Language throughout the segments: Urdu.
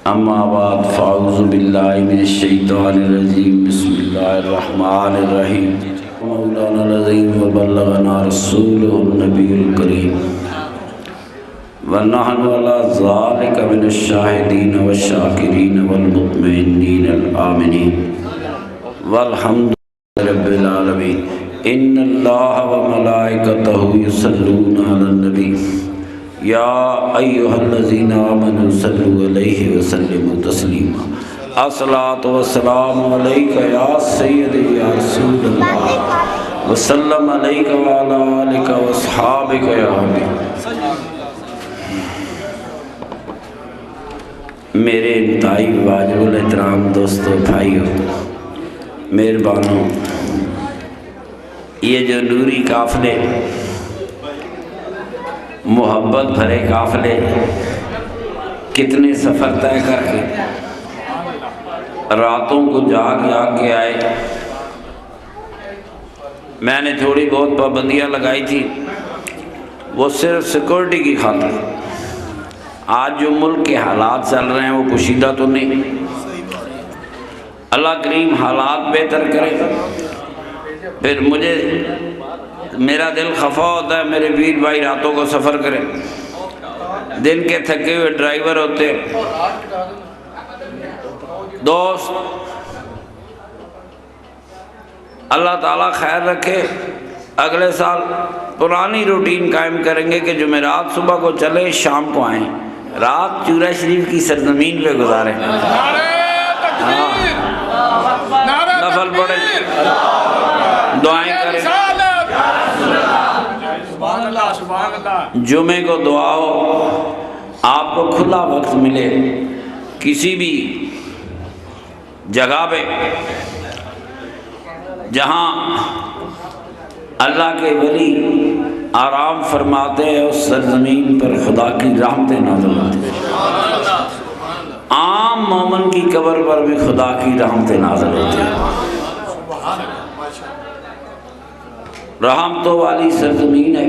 اما بعد فاعوذ باللہ من الشیطان الرجیم بسم اللہ الرحمن الرحیم مولانا العظیم وبلغنا رسولہ النبی الکریم ونحن علی ذلک من الشاہدین والشاکرین والمطمئنین الآمنین والحمد للہ رب العالمین ان اللہ وملائکتہ یصلون علی النبی یا ایہا الذین آمنوا صلوا علیہ وسلموا تسلیما الصلاۃ والسلام علیک یا سیدی یا رسول اللہ وسلم علیک وعلی آلک واصحابک یا حبیب۔ میرے انتہائی واجب الاحترام دوستو بھائیو مہربانوں، یہ جو نوری قافلے، محبت بھرے قافلے کتنے سفر طے کر کے راتوں کو جاگ کے آئے۔ میں نے تھوڑی بہت پابندیاں لگائی تھی، وہ صرف سیکورٹی کی خاطر۔ آج جو ملک کے حالات چل رہے ہیں وہ پوشیدہ تو نہیں، اللہ کریم حالات بہتر کرے۔ پھر میرا دل خفا ہوتا ہے، میرے ویر بھائی راتوں کو سفر کریں، دن کے تھکے ہوئے ڈرائیور ہوتے۔ دوست اللہ تعالیٰ خیر رکھے، اگلے سال پرانی روٹین قائم کریں گے کہ جمعرات صبح کو چلے، شام کو آئیں، رات چورہ شریف کی سرزمین پہ گزاریں، نفل پڑھیں، دعائیں کریں۔ جمعے کو دعا ہو، آپ کو کھلا وقت ملے، کسی بھی جگہ پہ جہاں اللہ کے ولی آرام فرماتے ہیں اس سرزمین پر خدا کی رحمتیں نازل ہوتی ہیں۔ عام مومن کی قبر پر بھی خدا کی رحمتیں نازل ہوتی ہیں۔ رحمتوں والی سرزمین ہے۔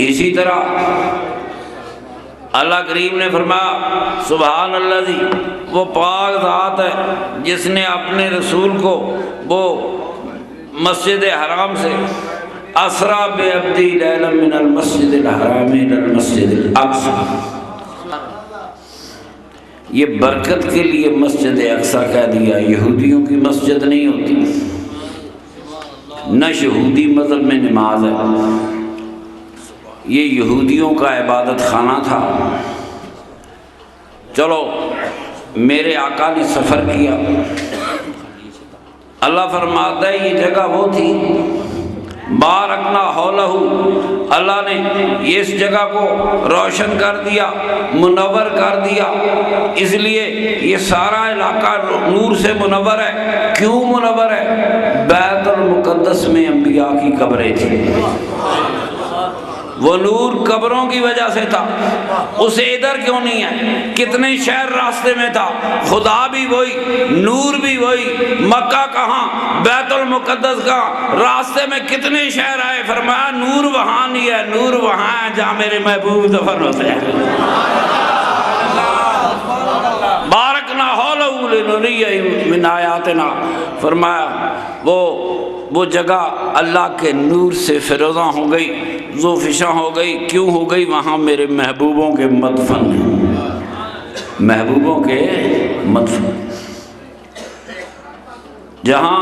اسی طرح اللہ کریم نے فرمایا سبحان الذی، وہ پاک ذات ہے جس نے اپنے رسول کو وہ مسجد حرام سے اسرا بعبدی لیلا من المسجد الحرام الى المسجد الاقصی، یہ برکت کے لیے مسجد اقصی کہہ دیا۔ یہودیوں کی مسجد نہیں ہوتی، نہ یہودی مذہب میں نماز ہے، یہ یہودیوں کا عبادت خانہ تھا۔ چلو میرے آقا نے سفر کیا، اللہ فرماتا ہے یہ جگہ وہ تھی بارکنا حولہ، اللہ نے اس جگہ کو روشن کر دیا، منور کر دیا، اس لیے یہ سارا علاقہ نور سے منور ہے۔ کیوں منور ہے؟ بیت المقدس میں انبیاء کی قبریں تھیں، وہ نور قبروں کی وجہ سے تھا۔ اسے ادھر کیوں نہیں ہے؟ کتنے شہر راستے میں تھا، خدا بھی وہی، نور بھی وہی، مکہ کہاں، بیت المقدس کہاں، راستے میں کتنے شہر آئے، فرمایا نور وہاں نہیں ہے، نور وہاں ہے جہاں میرے محبوب دفن ہوتے ہیں۔ بارکنا حولہ لنریہ من آیاتنا، فرمایا وہ جگہ اللہ کے نور سے فیروزاں ہو گئی، ذوفشاں ہو گئی۔ کیوں ہو گئی؟ وہاں میرے محبوبوں کے مدفن ہیں، محبوبوں کے مدفن، جہاں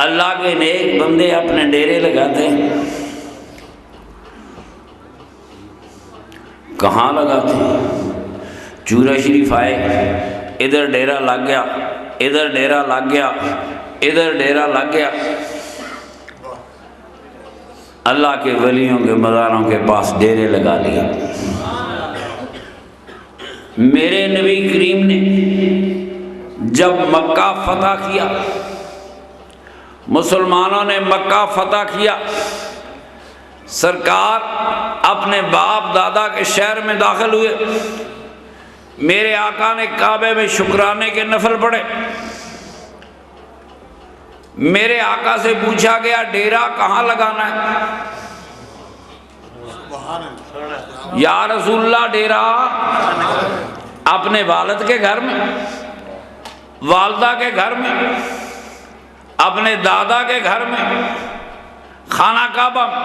اللہ کے نیک بندے اپنے ڈیرے لگاتے ہیں۔ کہاں لگاتے ہیں؟ چورہ شریف آئے، ادھر ڈیرہ لگ گیا، ادھر ڈیرہ لگ گیا، ادھر ڈیرہ لگ گیا۔ اللہ کے ولیوں کے مزاروں کے پاس ڈیرے لگا لیے۔ میرے نبی کریم نے جب مکہ فتح کیا، مسلمانوں نے مکہ فتح کیا، سرکار اپنے باپ دادا کے شہر میں داخل ہوئے، میرے آقا نے کعبے میں شکرانے کے نفل پڑھے۔ میرے آقا سے پوچھا گیا ڈیرہ کہاں لگانا ہے؟ یا رسول اللہ ڈیرا اپنے والد کے گھر میں، والدہ کے گھر میں، اپنے دادا کے گھر میں، خانہ کعبہ میں۔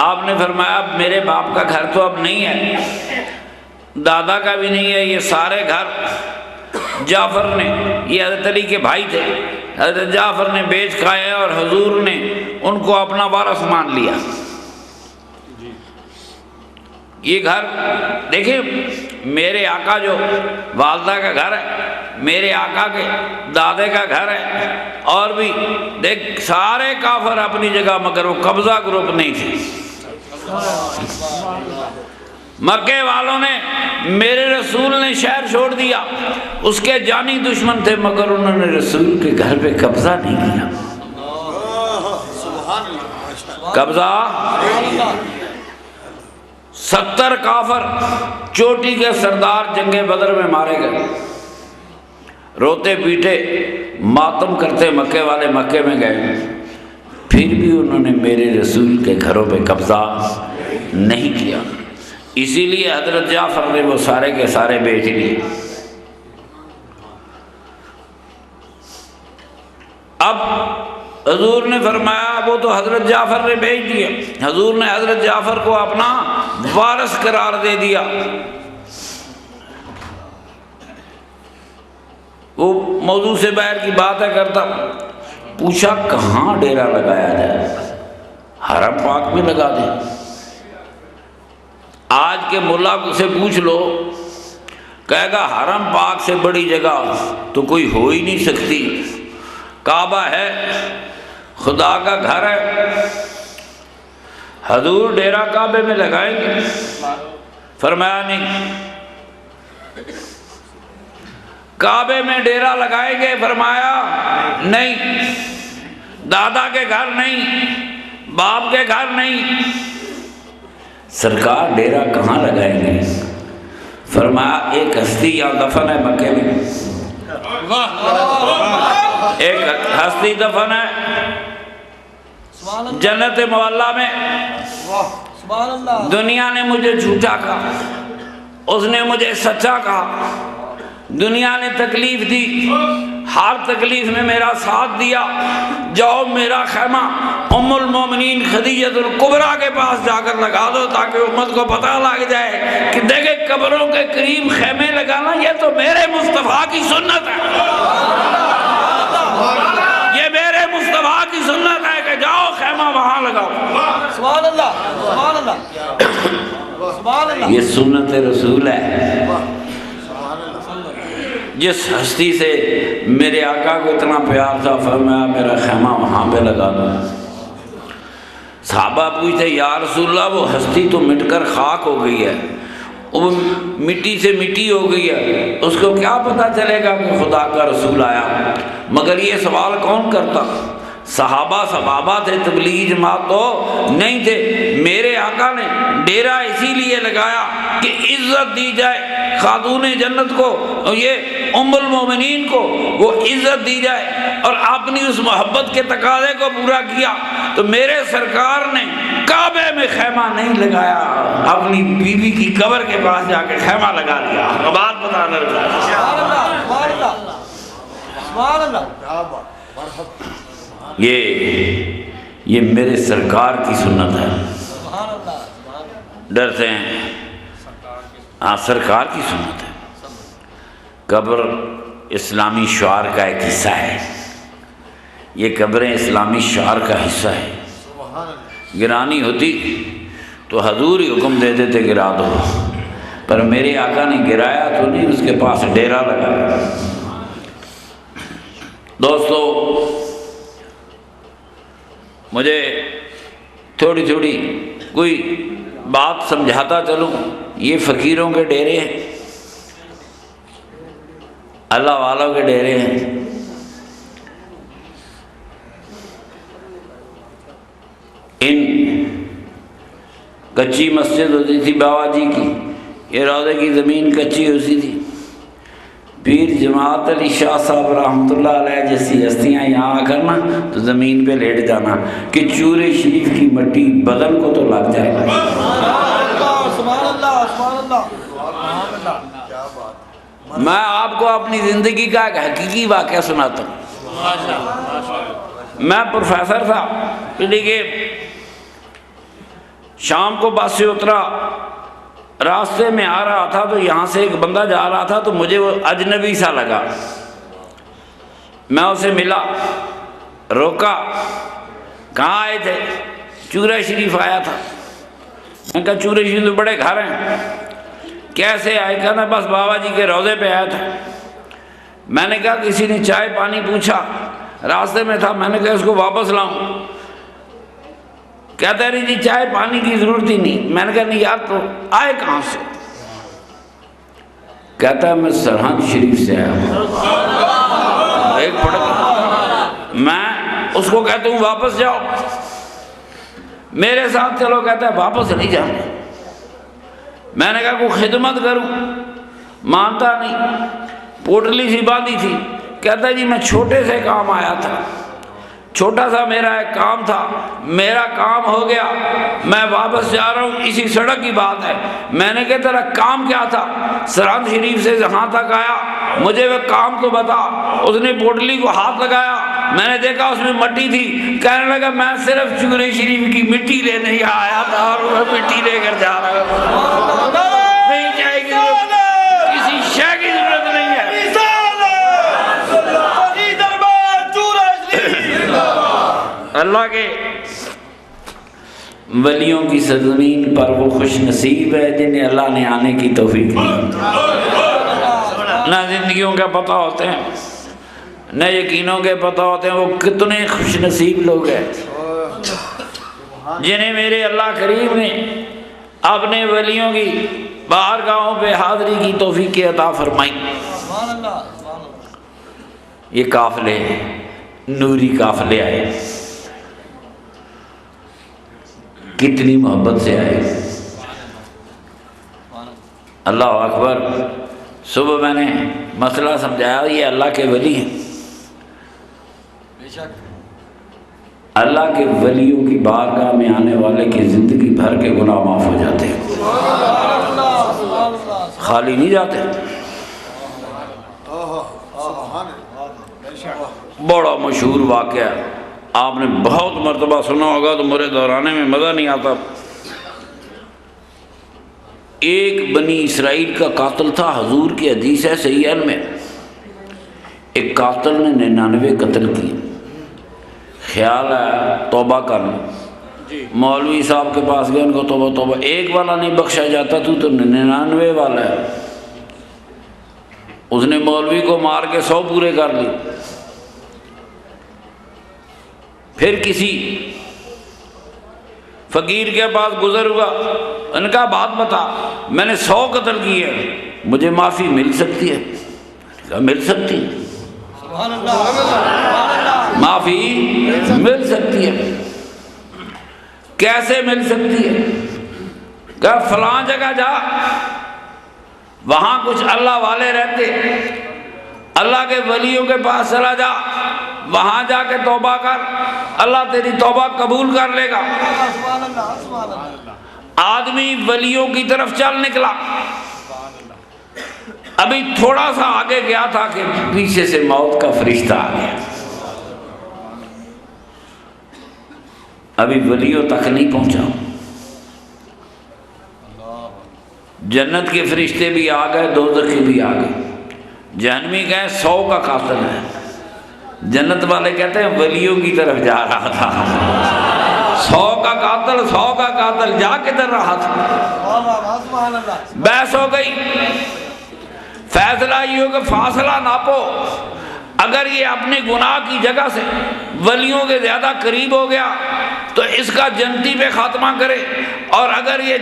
آپ نے فرمایا اب میرے باپ کا گھر تو اب نہیں ہے، دادا کا بھی نہیں ہے، یہ سارے گھر جعفر نے، یہ حضرت علی کے بھائی تھے، حضرت جعفر نے بیچ کھائے اور حضور نے ان کو اپنا وارث مان لیا۔ یہ گھر دیکھیں، میرے آقا جو والدہ کا گھر ہے، میرے آقا کے دادے کا گھر ہے، اور بھی دیکھ سارے کافر اپنی جگہ، مگر وہ قبضہ گروپ نہیں تھے۔ مکے والوں نے، میرے رسول نے شہر چھوڑ دیا، اس کے جانی دشمن تھے، مگر انہوں نے رسول کے گھر پہ قبضہ نہیں کیا۔ قبضہ 70 کافر چوٹی کے سردار جنگ بدر میں مارے گئے، روتے پیٹے ماتم کرتے مکے والے مکے میں گئے، پھر بھی انہوں نے میرے رسول کے گھروں پہ قبضہ نہیں کیا۔ اسی لیے حضرت جعفر نے وہ سارے کے سارے بیچ لیے۔ اب حضور نے فرمایا وہ تو حضرت جعفر نے بیچ دیے، حضور نے حضرت جعفر کو اپنا وارث قرار دے دیا۔ وہ موضوع سے باہر کی بات ہے کرتا، پوچھا کہاں ڈیرا لگایا جائے؟ حرم پاک میں لگا دیں۔ آج کے ملا سے پوچھ لو، کہے گا حرم پاک سے بڑی جگہ تو کوئی ہو ہی نہیں سکتی، کعبہ ہے، خدا کا گھر ہے، حضور ڈیرا کعبے میں لگائیں گے؟ فرمایا نہیں۔ کعبے میں ڈیرا لگائیں گے؟ فرمایا نہیں۔ دادا کے گھر نہیں، باپ کے گھر نہیں، سرکار ڈیرا کہاں لگائیں گے؟ فرمایا ایک ہستی یہاں دفن ہے مکے میں، ایک ہستی دفن ہے جنت معلیٰ میں۔ دنیا نے مجھے جھوٹا کہا، اس نے مجھے سچا کہا، دنیا نے تکلیف دی، ہر تکلیف میں میرا ساتھ دیا۔ جاؤ میرا خیمہ ام المومنین خدیجہ الکبریٰ کے پاس جا کر لگا دو، تاکہ امت کو پتہ لگ جائے کہ دیکھیں قبروں کے قریب خیمے لگانا یہ تو میرے مصطفیٰ کی سنت ہے، یہ میرے مصطفیٰ کی سنت ہے کہ جاؤ خیمہ وہاں لگاؤ۔ سبحان اللہ، سبحان اللہ، سبحان اللہ۔ یہ سنت رسول ہے۔ جس ہستی سے میرے آقا کو اتنا پیار تھا، فرمایا میرا خیمہ وہاں پہ لگا دو۔ صحابہ پوچھتے یا رسول اللہ وہ ہستی تو مٹ کر خاک ہو گئی ہے، وہ مٹی سے مٹی ہو گئی ہے، اس کو کیا پتہ چلے گا کہ خدا کا رسول آیا؟ مگر یہ سوال کون کرتا؟ صحابہ تھے، تبلیغی جماعت تو نہیں تھے۔ میرے آقا نے ڈیرا اسی لیے لگایا کہ عزت دی جائے خاتون جنت کو، یہ ام المومنین کو وہ عزت دی جائے، اور اپنی اس محبت کے تقاضے کو پورا کیا۔ تو میرے سرکار نے کعبے میں خیمہ نہیں لگایا، اپنی بیوی کی قبر کے پاس جا کے خیمہ لگا لیا۔ بات بتانا یہ میرے سرکار کی سنت ہے۔ ڈرتے ہیں؟ ہاں سرکار کی سنت ہے۔ قبر اسلامی شعار کا ایک حصہ ہے، یہ قبریں اسلامی شعار کا حصہ ہے۔ گرانی ہوتی تو حضور ہی حکم دے دیتے گرا دو، پر میرے آقا نے گرایا تو نہیں، اس کے پاس ڈیرا لگایا۔ دوستو مجھے تھوڑی کوئی بات سمجھاتا چلوں، یہ فقیروں کے ڈیرے ہیں، اللہ والوں کے ڈیرے ہیں۔ ان کچی مسجد ہوتی تھی بابا جی کی، یہ روضے کی زمین کچی ہوتی تھی، پیر جماعت علی شاہ صاحب رحمۃ اللہ علیہ جیسی ہستیاں یہاں آ کر نا تو زمین پہ لیٹ جانا کہ چورے شریف کی مٹی بدن کو تو لگ جائے گا۔ سبحان اللہ سبحان اللہ سبحان اللہ۔ میں آپ کو اپنی زندگی کا ایک حقیقی واقعہ سناتا ہوں۔ میں پروفیسر تھا، کہ شام کو بس سے اترا، راستے میں آ رہا تھا تو یہاں سے ایک بندہ جا رہا تھا تو مجھے وہ اجنبی سا لگا۔ میں اسے ملا، روکا، کہاں آئے تھے؟ چورہ شریف آیا تھا۔ میں کہا چورہ شریف تو بڑے گھر ہیں، کیسے آئے؟ کہنا بس بابا جی کے روضے پہ آیا تھا۔ میں نے کہا کسی نے چائے پانی پوچھا؟ راستے میں تھا، میں نے کہا اس کو واپس لاؤں؟ کہتا ہے نہیں جی چائے پانی کی ضرورت ہی نہیں۔ میں نے کہا نہیں یار تو آئے کہاں سے؟ کہتا ہے میں سرہند شریف سے آیا ہوں۔ ایک پڑک میں اس کو کہتا ہوں واپس جاؤ، میرے ساتھ چلو۔ کہتا ہے واپس نہیں جانا۔ میں نے کہا کوئی خدمت کروں؟ مانتا نہیں، پوٹلی سی باندھی تھی۔ کہتا ہے جی میں چھوٹے سے کام آیا تھا، چھوٹا سا میرا ایک کام تھا، میرا کام ہو گیا، میں واپس جا رہا ہوں، اسی سڑک کی بات ہے۔ میں نے کہا تیرا کام کیا تھا؟ سرہند شریف سے جہاں تک آیا، مجھے وہ کام تو بتا۔ اس نے پوٹلی کو ہاتھ لگایا، میں نے دیکھا اس میں مٹی تھی۔ کہنے لگا میں صرف چورہ شریف کی مٹی لینے ہی آیا تھا اور وہ مٹی لے کر جا رہا ہوں۔ نہیں چاہے گی کسی شے کی ضرورت نہیں ہے۔ اللہ کے ولیوں کی سرزمین پر وہ خوش نصیب ہے جنہیں اللہ نے آنے کی توفیق دی۔ نہ زندگیوں کے پتہ ہوتے ہیں، نہ یقینوں کے پتہ ہوتے ہیں، وہ کتنے خوش نصیب لوگ ہیں جنہیں میرے اللہ کریم نے اپنے ولیوں کی بارگاہوں پہ حاضری کی توفیق عطا فرمائی۔ یہ قافلے نوری قافلے آئے، کتنی محبت سے آئے۔ اللہ اکبر۔ صبح میں نے مسئلہ سمجھایا، یہ اللہ کے ولی ہیں۔ اللہ کے ولیوں کی بارگاہ میں آنے والے کی زندگی بھر کے گناہ معاف ہو جاتے ہیں، خالی نہیں جاتے۔ بڑا مشہور واقعہ آپ نے بہت مرتبہ سنا ہوگا تو میرے دہرانے میں مزہ نہیں آتا۔ ایک بنی اسرائیل کا قاتل تھا، حضور کی حدیث ہے صحیحین میں، ایک قاتل نے 99 قتل کیے۔ خیال ہے توبہ کرنا، مولوی صاحب کے پاس گئے، ان کو توبہ ایک والا نہیں بخشا جاتا، تو 99 والا ہے۔ اس نے مولوی کو مار کے 100 پورے کر لی۔ پھر کسی فقیر کے پاس گزر ہوا، ان کا بات بتا، میں نے 100 قتل کیے، مجھے معافی مل سکتی ہے؟ کہا مل سکتی ہے، معافی مل سکتی ہے۔ کیسے مل سکتی ہے؟ کہا فلاں جگہ جا، وہاں کچھ اللہ والے رہتے، اللہ کے ولیوں کے پاس چلا جا، وہاں جا کے توبہ کر، اللہ تیری توبہ قبول کر لے گا۔ آدمی ولیوں کی طرف چل نکلا، ابھی تھوڑا سا آگے گیا تھا کہ پیچھے سے موت کا فرشتہ آ گیا۔ ابھی ولیوں تک نہیں پہنچا، جنت کے فرشتے بھی آ گئے، دوزخی بھی آ گئے۔ جہنمی کہیں 100 کا قاتل ہے، جنت والے کہتے ہیں ولیوں کی طرف جا رہا تھا۔ 100 کا قاتل جا کدھر رہا تھا؟ بحث ہو گئی، فیصلہ یہ ہو کہ فاصلہ ناپو، اگر یہ اپنے گناہ کی جگہ سے ولیوں کے زیادہ قریب ہو گیا تو اس کا جنتی پہ خاتمہ کرے، اور اگر یہ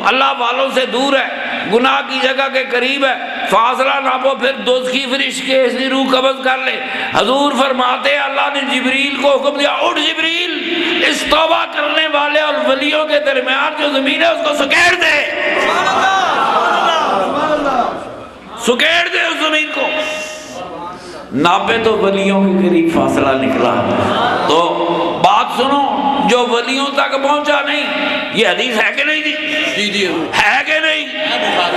اللہ والوں سے دور ہے، گناہ کی جگہ کے قریب ہے، فاصلہ ناپو، پھر دوزخی فرشتے کے ایسی روح قبض کر لے۔ حضور فرماتے ہیں اللہ نے جبریل کو حکم دیا، اٹھ جبریل، اس توبہ کرنے والے اور ولیوں کے درمیان جو زمین ہے اس کو سکیر دے۔ سکیڑ دے اس زمین کو۔ ناپے تو ولیوں کے قریب فاصلہ نکلا۔ تو بات سنو، جو ولیوں تک پہنچا نہیں، یہ حدیث ہے کہ نہیں جی؟ ہے کہ نہیں؟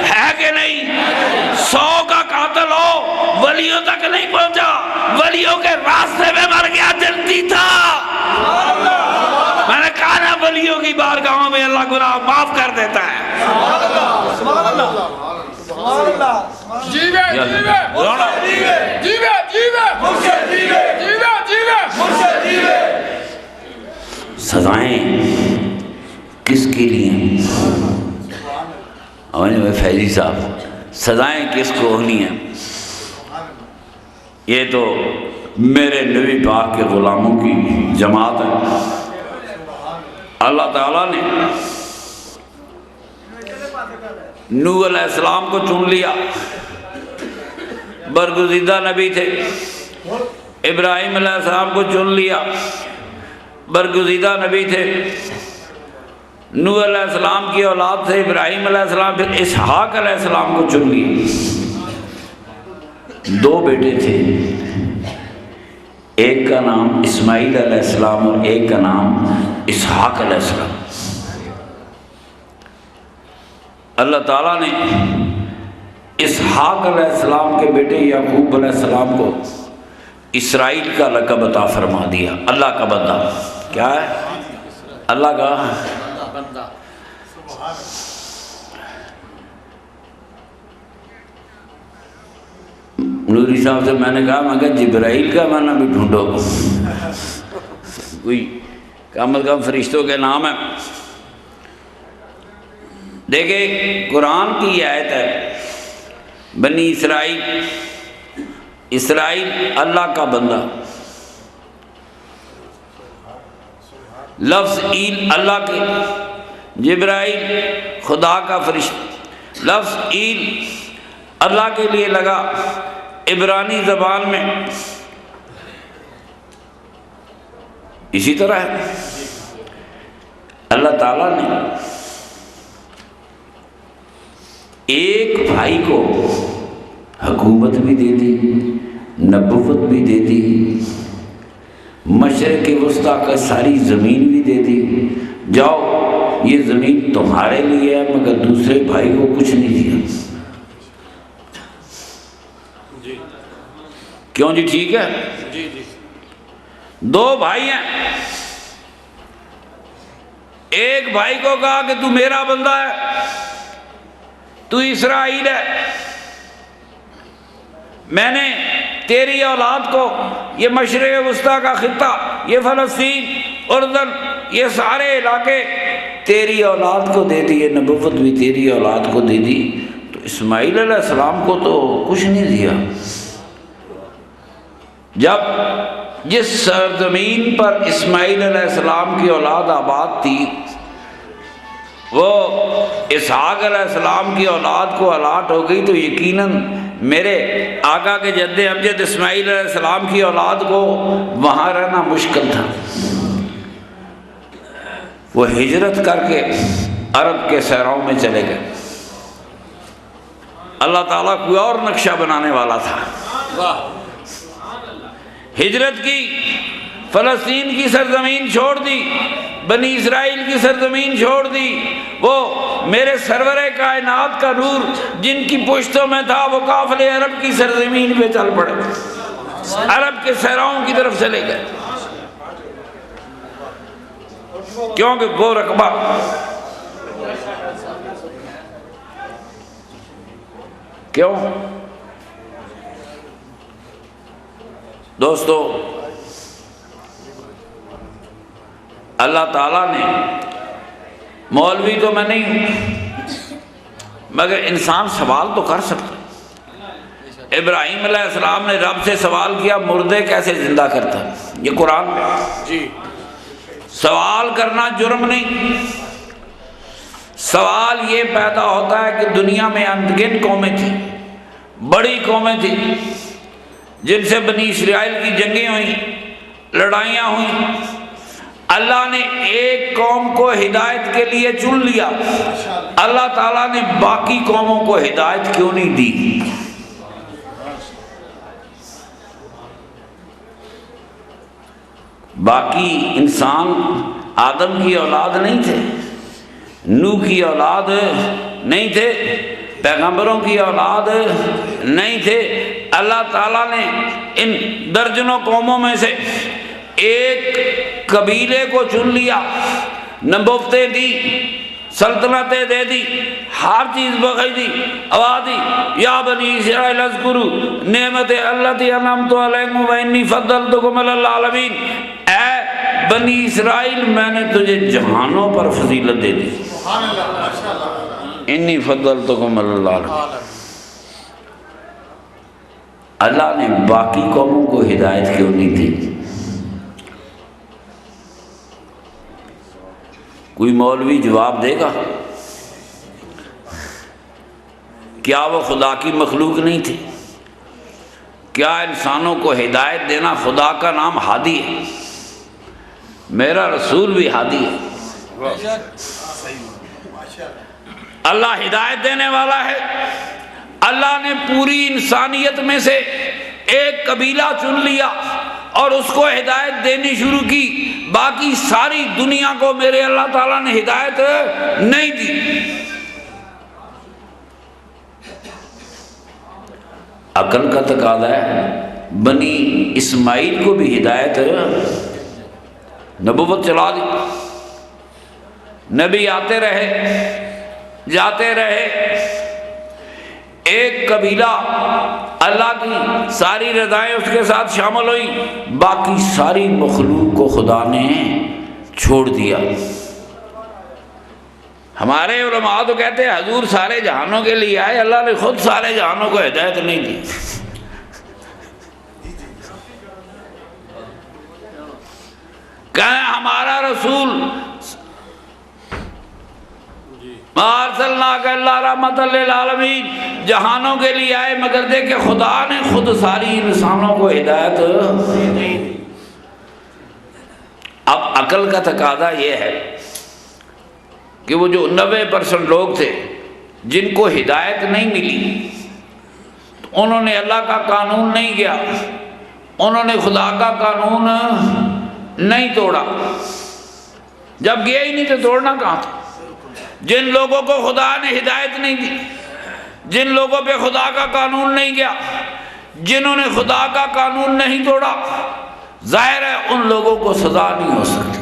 ہے کہ نہیں؟ 100 کا قاتل ہو، ولیوں تک نہیں پہنچا، ولیوں کے راستے میں مر گیا، جنتی تھا۔ میں نے کہا نا، ولیوں کی بارگاہوں میں اللہ گناہ معاف کر دیتا ہے۔ سبحان اللہ، سبحان اللہ، جیوے جیوے جیوے جیوے جیوے مرشد جیوے جیوے جیوے مرشد جیوے۔ سزائیں کس کے لیے ہیں؟ فیضی صاحب، سزائیں کس کو ہونی ہیں؟ یہ تو میرے نبی پاک کے غلاموں کی جماعت ہے۔ اللہ تعالیٰ نے نوح علیہ السلام کو چن لیا، برگزیدہ نبی تھے۔ ابراہیم علیہ السلام کو چن لیا، برگزیدہ نبی تھے۔ نوح علیہ السلام کی اولاد سے ابراہیم علیہ السلام، پھر اسحاق علیہ السلام کو چن لیا۔ 2 بیٹے تھے، ایک کا نام اسماعیل علیہ السلام اور ایک کا نام اسحاق علیہ السلام۔ اللہ تعالیٰ نے اسحاق علیہ السلام کے بیٹے یعقوب علیہ السلام کو اسرائیل کا لقب عطا فرما دیا، اللہ کا بندہ۔ کیا ہے؟ اللہ کا بندہ۔ نوری صاحب سے میں نے کہا جبرائیل کا معنی بھی ڈھونڈو، کوئی کم از کم فرشتوں کے نام ہے۔ دیکھیں قرآن کی یہ آیت ہے، بنی اسرائیل، اسرائیل اللہ کا بندہ، لفظ ایل اللہ کے، جبرائیل خدا کا فرشتہ۔ لفظ ایل اللہ کے لیے لگا عبرانی زبان میں اسی طرح ہے۔ اللہ تعالیٰ نے ایک بھائی کو حکومت بھی دے دی، نبوت بھی دے دی، مشرق وسطیٰ کا ساری زمین بھی دے دی، جاؤ یہ زمین تمہارے لیے ہے، مگر دوسرے بھائی کو کچھ نہیں دیا۔ کیوں جی؟ ٹھیک ہے، 2 بھائی ہیں، ایک بھائی کو کہا کہ تو میرا بندہ ہے، تو اسرائیل ہے، میں نے تیری اولاد کو یہ مشرق وسطیٰ کا خطہ، یہ فلسطین، اردن، یہ سارے علاقے تیری اولاد کو دے دیے، نبوت بھی تیری اولاد کو دے دی۔ تو اسماعیل علیہ السلام کو تو کچھ نہیں دیا۔ جب جس سرزمین پر اسماعیل علیہ السلام کی اولاد آباد تھی، وہ اسحاق علیہ السلام کی اولاد کو الاٹ ہو گئی، تو یقیناً میرے آقا کے جد امجد اسماعیل علیہ السلام کی اولاد کو وہاں رہنا مشکل تھا۔ وہ ہجرت کر کے عرب کے صحراؤں میں چلے گئے۔ اللہ تعالیٰ کوئی اور نقشہ بنانے والا تھا۔ ہجرت کی، فلسطین کی سرزمین چھوڑ دی، بنی اسرائیل کی سرزمین چھوڑ دی، وہ میرے سرور کائنات کا نور جن کی پشتوں میں تھا، وہ قافلے عرب کی سرزمین پہ چل پڑے، عرب کے صحراؤں کی طرف چلے گئے، کیونکہ وہ رقبہ کیوں؟ دوستو، اللہ تعالیٰ نے، مولوی تو میں نہیں ہوں مگر انسان سوال تو کر سکتا ہے۔ ابراہیم علیہ السلام نے رب سے سوال کیا، مردے کیسے زندہ کرتا ہے؟ یہ قرآن میں جی سوال کرنا جرم نہیں۔ سوال یہ پیدا ہوتا ہے کہ دنیا میں انگن قومیں تھیں، بڑی قومیں تھیں، جن سے بنی اسرائیل کی جنگیں ہوئیں، لڑائیاں ہوئیں، اللہ نے ایک قوم کو ہدایت کے لیے چن لیا، اللہ تعالیٰ نے باقی قوموں کو ہدایت کیوں نہیں دی؟ باقی انسان آدم کی اولاد نہیں تھے، نوح کی اولاد نہیں تھے، پیغمبروں کی اولاد نہیں تھے۔ اللہ تعالیٰ نے ان درجنوں قوموں میں سے ایک قبیلے کو چن لیا، نبوتیں دی، سلطنتیں دے دی، ہر چیز بخش دی، آواز دی یا بنی اسرائیل اذکروا نعمت التی انعمت علیکم وانی فضلتکم علی العالمین، اے بنی اسرائیل میں نے تجھے جہانوں پر فضیلت دے دی، انی فضلتکم علی العالمین۔ اللہ نے باقی قوموں کو ہدایت کیوں نہیں دی؟ کوئی مولوی جواب دے گا؟ کیا وہ خدا کی مخلوق نہیں تھی؟ کیا انسانوں کو ہدایت دینا خدا کا نام ہادی ہے؟ میرا رسول بھی ہادی ہے، اللہ ہدایت دینے والا ہے۔ اللہ نے پوری انسانیت میں سے ایک قبیلہ چن لیا اور اس کو ہدایت دینی شروع کی، باقی ساری دنیا کو میرے اللہ تعالیٰ نے ہدایت نہیں دی۔ عقل کا تقاضا ہے، بنی اسماعیل کو بھی ہدایت نبوت چلا دی، نبی آتے رہے جاتے رہے، ایک قبیلہ اللہ کی ساری رضائیں اس کے ساتھ شامل ہوئی، باقی ساری مخلوق کو خدا نے چھوڑ دیا۔ ہمارے علماء تو کہتے ہیں حضور سارے جہانوں کے لیے آئے، اللہ نے خود سارے جہانوں کو ہدایت نہیں دی۔ کہیں ہمارا رسول ما ارسلناک الا رحمۃ للعالمین جہانوں کے لیے آئے، مگر دیکھ کہ خدا نے خود ساری انسانوں کو ہدایت نہیں دی۔ اب عقل کا تقاضا یہ ہے کہ وہ جو 90% لوگ تھے جن کو ہدایت نہیں ملی، انہوں نے اللہ کا قانون نہیں کیا، انہوں نے خدا کا قانون نہیں توڑا، جب گیا ہی نہیں تو توڑنا کہاں تھا؟ جن لوگوں کو خدا نے ہدایت نہیں دی، جن لوگوں پہ خدا کا قانون نہیں گیا، جنہوں نے خدا کا قانون نہیں توڑا، ظاہر ہے ان لوگوں کو سزا نہیں ہو سکتی،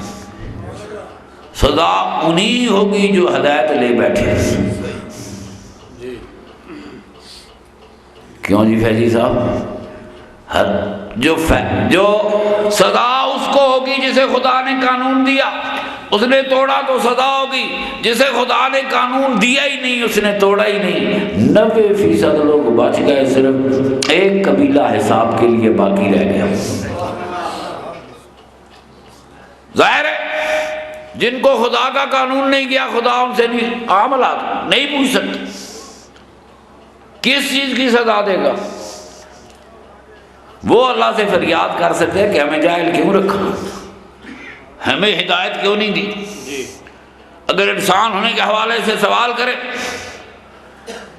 سزا انہی ہوگی جو ہدایت لے بیٹھے۔ کیوں جی فیضی صاحب؟ جو سزا اس کو ہوگی جسے خدا نے قانون دیا، اس نے توڑا تو سزا ہوگی، جسے خدا نے قانون دیا ہی نہیں اس نے توڑا ہی نہیں۔ 90% لوگ بچ گئے، صرف ایک قبیلہ حساب کے لیے باقی رہ گیا۔ ظاہر ہے جن کو خدا کا قانون نہیں کیا، خدا ان سے نہیں معاملات نہیں پوچھ سکتے، کس چیز کی سزا دے گا؟ وہ اللہ سے فریاد کر سکتے ہیں کہ ہمیں جاہل کیوں رکھا، ہمیں ہدایت کیوں نہیں دی۔ اگر انسان ہونے کے حوالے سے سوال کرے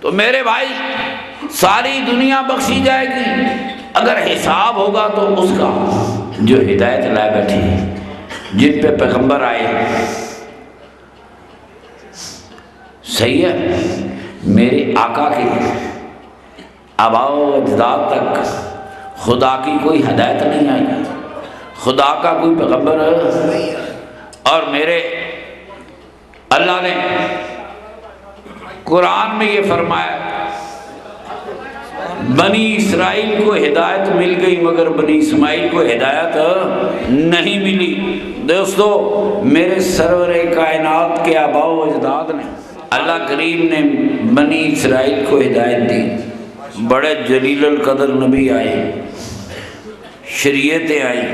تو میرے بھائی ساری دنیا بخشی جائے گی، اگر حساب ہوگا تو اس کا جو ہدایت لائے بیٹھی جن پہ پیغمبر آئے، صحیح ہے، میرے آقا کے آباء و اجداد تک خدا کی کوئی ہدایت نہیں آئی، خدا کا کوئی پیغمبر، اور میرے اللہ نے قرآن میں یہ فرمایا بنی اسرائیل کو ہدایت مل گئی مگر بنی اسماعیل کو ہدایت نہیں ملی۔ دوستو میرے سرور کائنات کے آباء و اجداد نے، اللہ کریم نے بنی اسرائیل کو ہدایت دی، بڑے جلیل القدر نبی آئے، شریعتیں آئیں،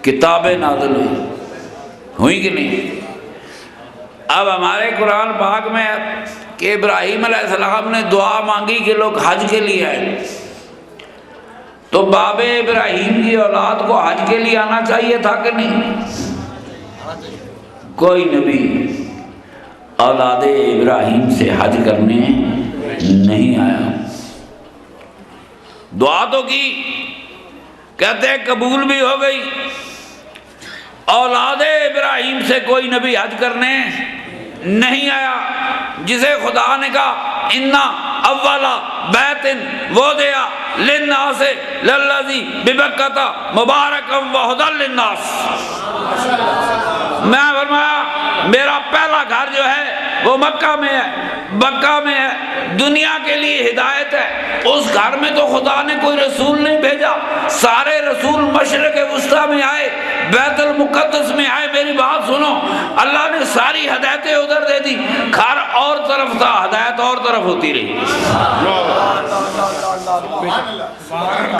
کتابیں نازل ہوئی کہ نہیں؟ اب ہمارے قرآن پاک میں کہ ابراہیم علیہ السلام نے دعا مانگی کہ لوگ حج کے لیے آئے، تو باب ابراہیم کی اولاد کو حج کے لیے آنا چاہیے تھا کہ نہیں؟ کوئی نبی اولاد ابراہیم سے حج کرنے نہیں آیا، دعا تو کی، کہتے ہیں قبول بھی ہو گئی، اولاد ابراہیم سے کوئی نبی حج کرنے نہیں آیا جسے خدا نے کہا انا اولا بیت وضع للناس للذی ببکۃ مبارکا وہدی للناس۔ میں فرمایا میرا پہلا گھر جو ہے وہ مکہ میں ہے، مکہ میں ہے، دنیا کے لیے ہدایت ہے۔ اس گھر میں تو خدا نے کوئی رسول نہیں بھیجا، سارے رسول مشرق وسطیٰ میں آئے، بیت المقدس میں آئے۔ میری بات سنو، اللہ نے ساری ہدایتیں ادھر دے دی، گھر اور طرف تھا، ہدایت اور طرف ہوتی رہی۔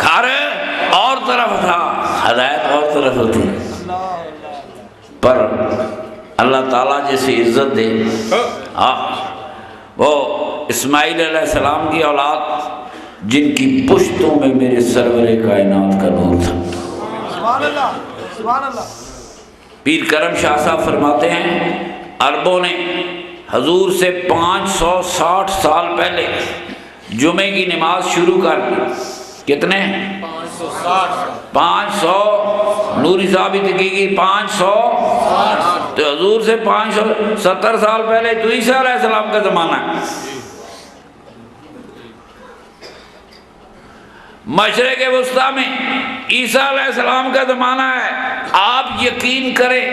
گھر اور طرف تھا، ہدایت اور طرف ہوتی رہی۔ پر اللہ تعالیٰ جیسی عزت دے، وہ اسماعیل علیہ السلام کی اولاد جن کی پشتوں میں میرے سرور کائنات کا نور تھا۔ سبحان اللہ، سبحان اللہ۔ پیر کرم شاہ صاحب فرماتے ہیں عربوں نے حضور سے 560 سال پہلے جمعے کی نماز شروع کر دی۔ کتنے؟ 500 نوری صاحب تحقیقی 500 تو حضور سے 570 سال پہلے تو عیسیٰ علیہ السلام کا زمانہ ہے۔ مشرق وسطیٰ میں عیسیٰ علیہ السلام کا زمانہ ہے۔ آپ یقین کریں،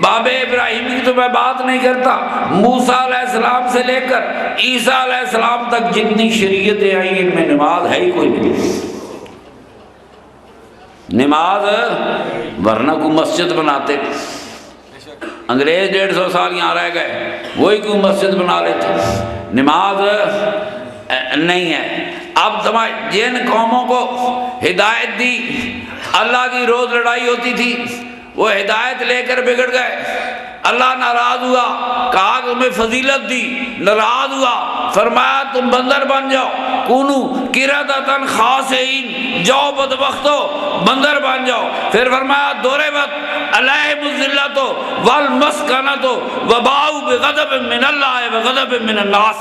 باب ابراہیم کی تو میں بات نہیں کرتا، موسیٰ علیہ السلام سے لے کر عیسیٰ علیہ السلام تک جتنی شریعتیں آئیں ان میں نماز ہے ہی کوئی نہیں۔ نماز ورنہ کو مسجد بناتے، انگریز 150 سال یہاں رہ گئے، وہی کو مسجد بنا لیتے، نماز نہیں ہے۔ اب جن قوموں کو ہدایت دی، اللہ کی روز لڑائی ہوتی تھی، وہ ہدایت لے کر بگڑ گئے، اللہ ناراض ہوا، کہا کہ تمہیں فضیلت دی، ناراض ہوا، فرمایا تم بندر بن جاؤ، کونو قردۃ خاسئین، جاؤ بدبختو بندر بن جاؤ۔ پھر فرمایا ضربت علیہم الذلۃ والمسکنۃ وباؤوا بغضب من اللہ وغضب من الناس۔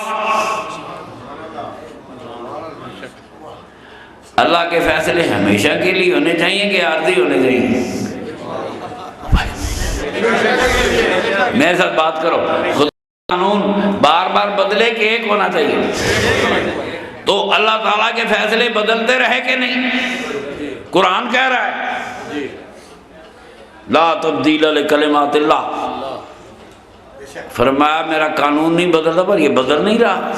اللہ کے فیصلے ہمیشہ کے لیے ہونے چاہیے کہ عارضی ہونے چاہیے؟ میرے ساتھ بات کرو، خدا قانون بار بار بدلے کہ ایک ہونا چاہیے؟ تو اللہ تعالیٰ کے فیصلے بدلتے رہے کہ نہیں؟ قرآن کہہ رہا ہے لا تبدیل لکلمات اللہ، فرمایا میرا قانون نہیں بدلتا، پر یہ بدل نہیں رہا۔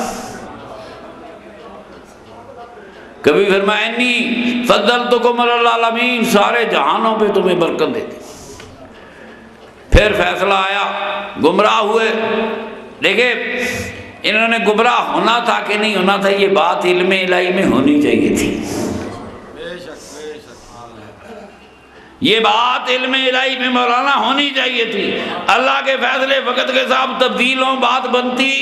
کبھی فرمایا انی فضلتکم علی العالمین، سارے جہانوں پہ تمہیں برکت دیتی۔ پھر فیصلہ آیا، گمراہ ہوئے، دیکھیں انہوں نے گمراہ ہونا تھا کہ نہیں ہونا تھا، یہ بات علم الہی میں ہونی چاہیے تھی، یہ بات علم الہی میں مولانا ہونی چاہیے تھی۔ اللہ کے فیصلے وقت کے ساتھ تبدیل ہوں، بات بنتی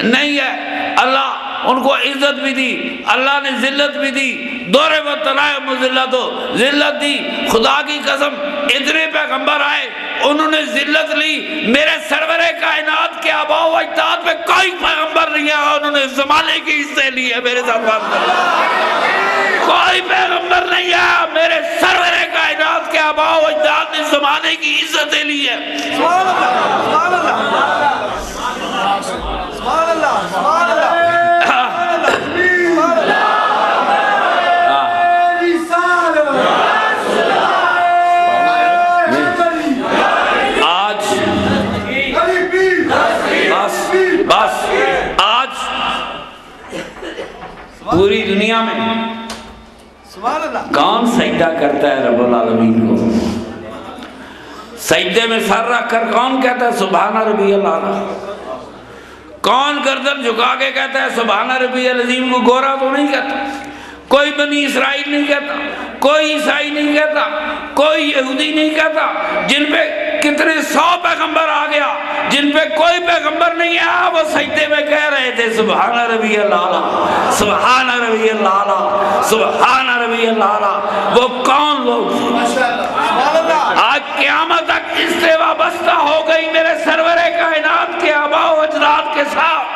نہیں ہے۔ اللہ ان کو عزت بھی دی، اللہ نے ذلت بھی دی، ضربت علیہم الذلۃ، ذلت دی۔ خدا کی قسم اتنے پیغمبر آئے، انہوں نے ذلت لی، میرے سرور کائنات کے آباء و اجداد پہ کوئی پیغمبر نہیں آیا، انہوں نے زمانے کی عزت لی ہے۔ میرے ساتھ بات کرو، کوئی پیغمبر نہیں آیا، میرے سرور کائنات کے آباء و اجداد نے زمانے کی عزتیں لی ہے۔ سبحان اللہ، سبحان اللہ، سبحان اللہ، سبحان اللہ۔ بس آج پوری دنیا میں سبحان اللہ کون سجدہ کرتا ہے رب العالمین کو؟ سجدے میں سر رکھ کر کون کہتا ہے سبحان ربی العالی؟ کون گردن جھکا کے کہتا ہے سبحان ربی العظیم؟ کو گورا تو نہیں کہتا، کوئی بنی اسرائیل نہیں کہتا، کوئی عیسائی نہیں کہتا، کوئی یہودی نہیں کہتا، جن پہ کتنے 100 پیغمبر آ گیا، جن پہ کوئی پیغمبر نہیں آیا، وہ سجدے میں کہہ رہے تھے سبحان ربی العالی، سبحان ربی العالی، سبحان ربی العالی۔ وہ کون لوگ؟ آج قیامت تک استوا بستہ ہو گئی میرے سرور کائنات کے آباء و اجداد کے ساتھ۔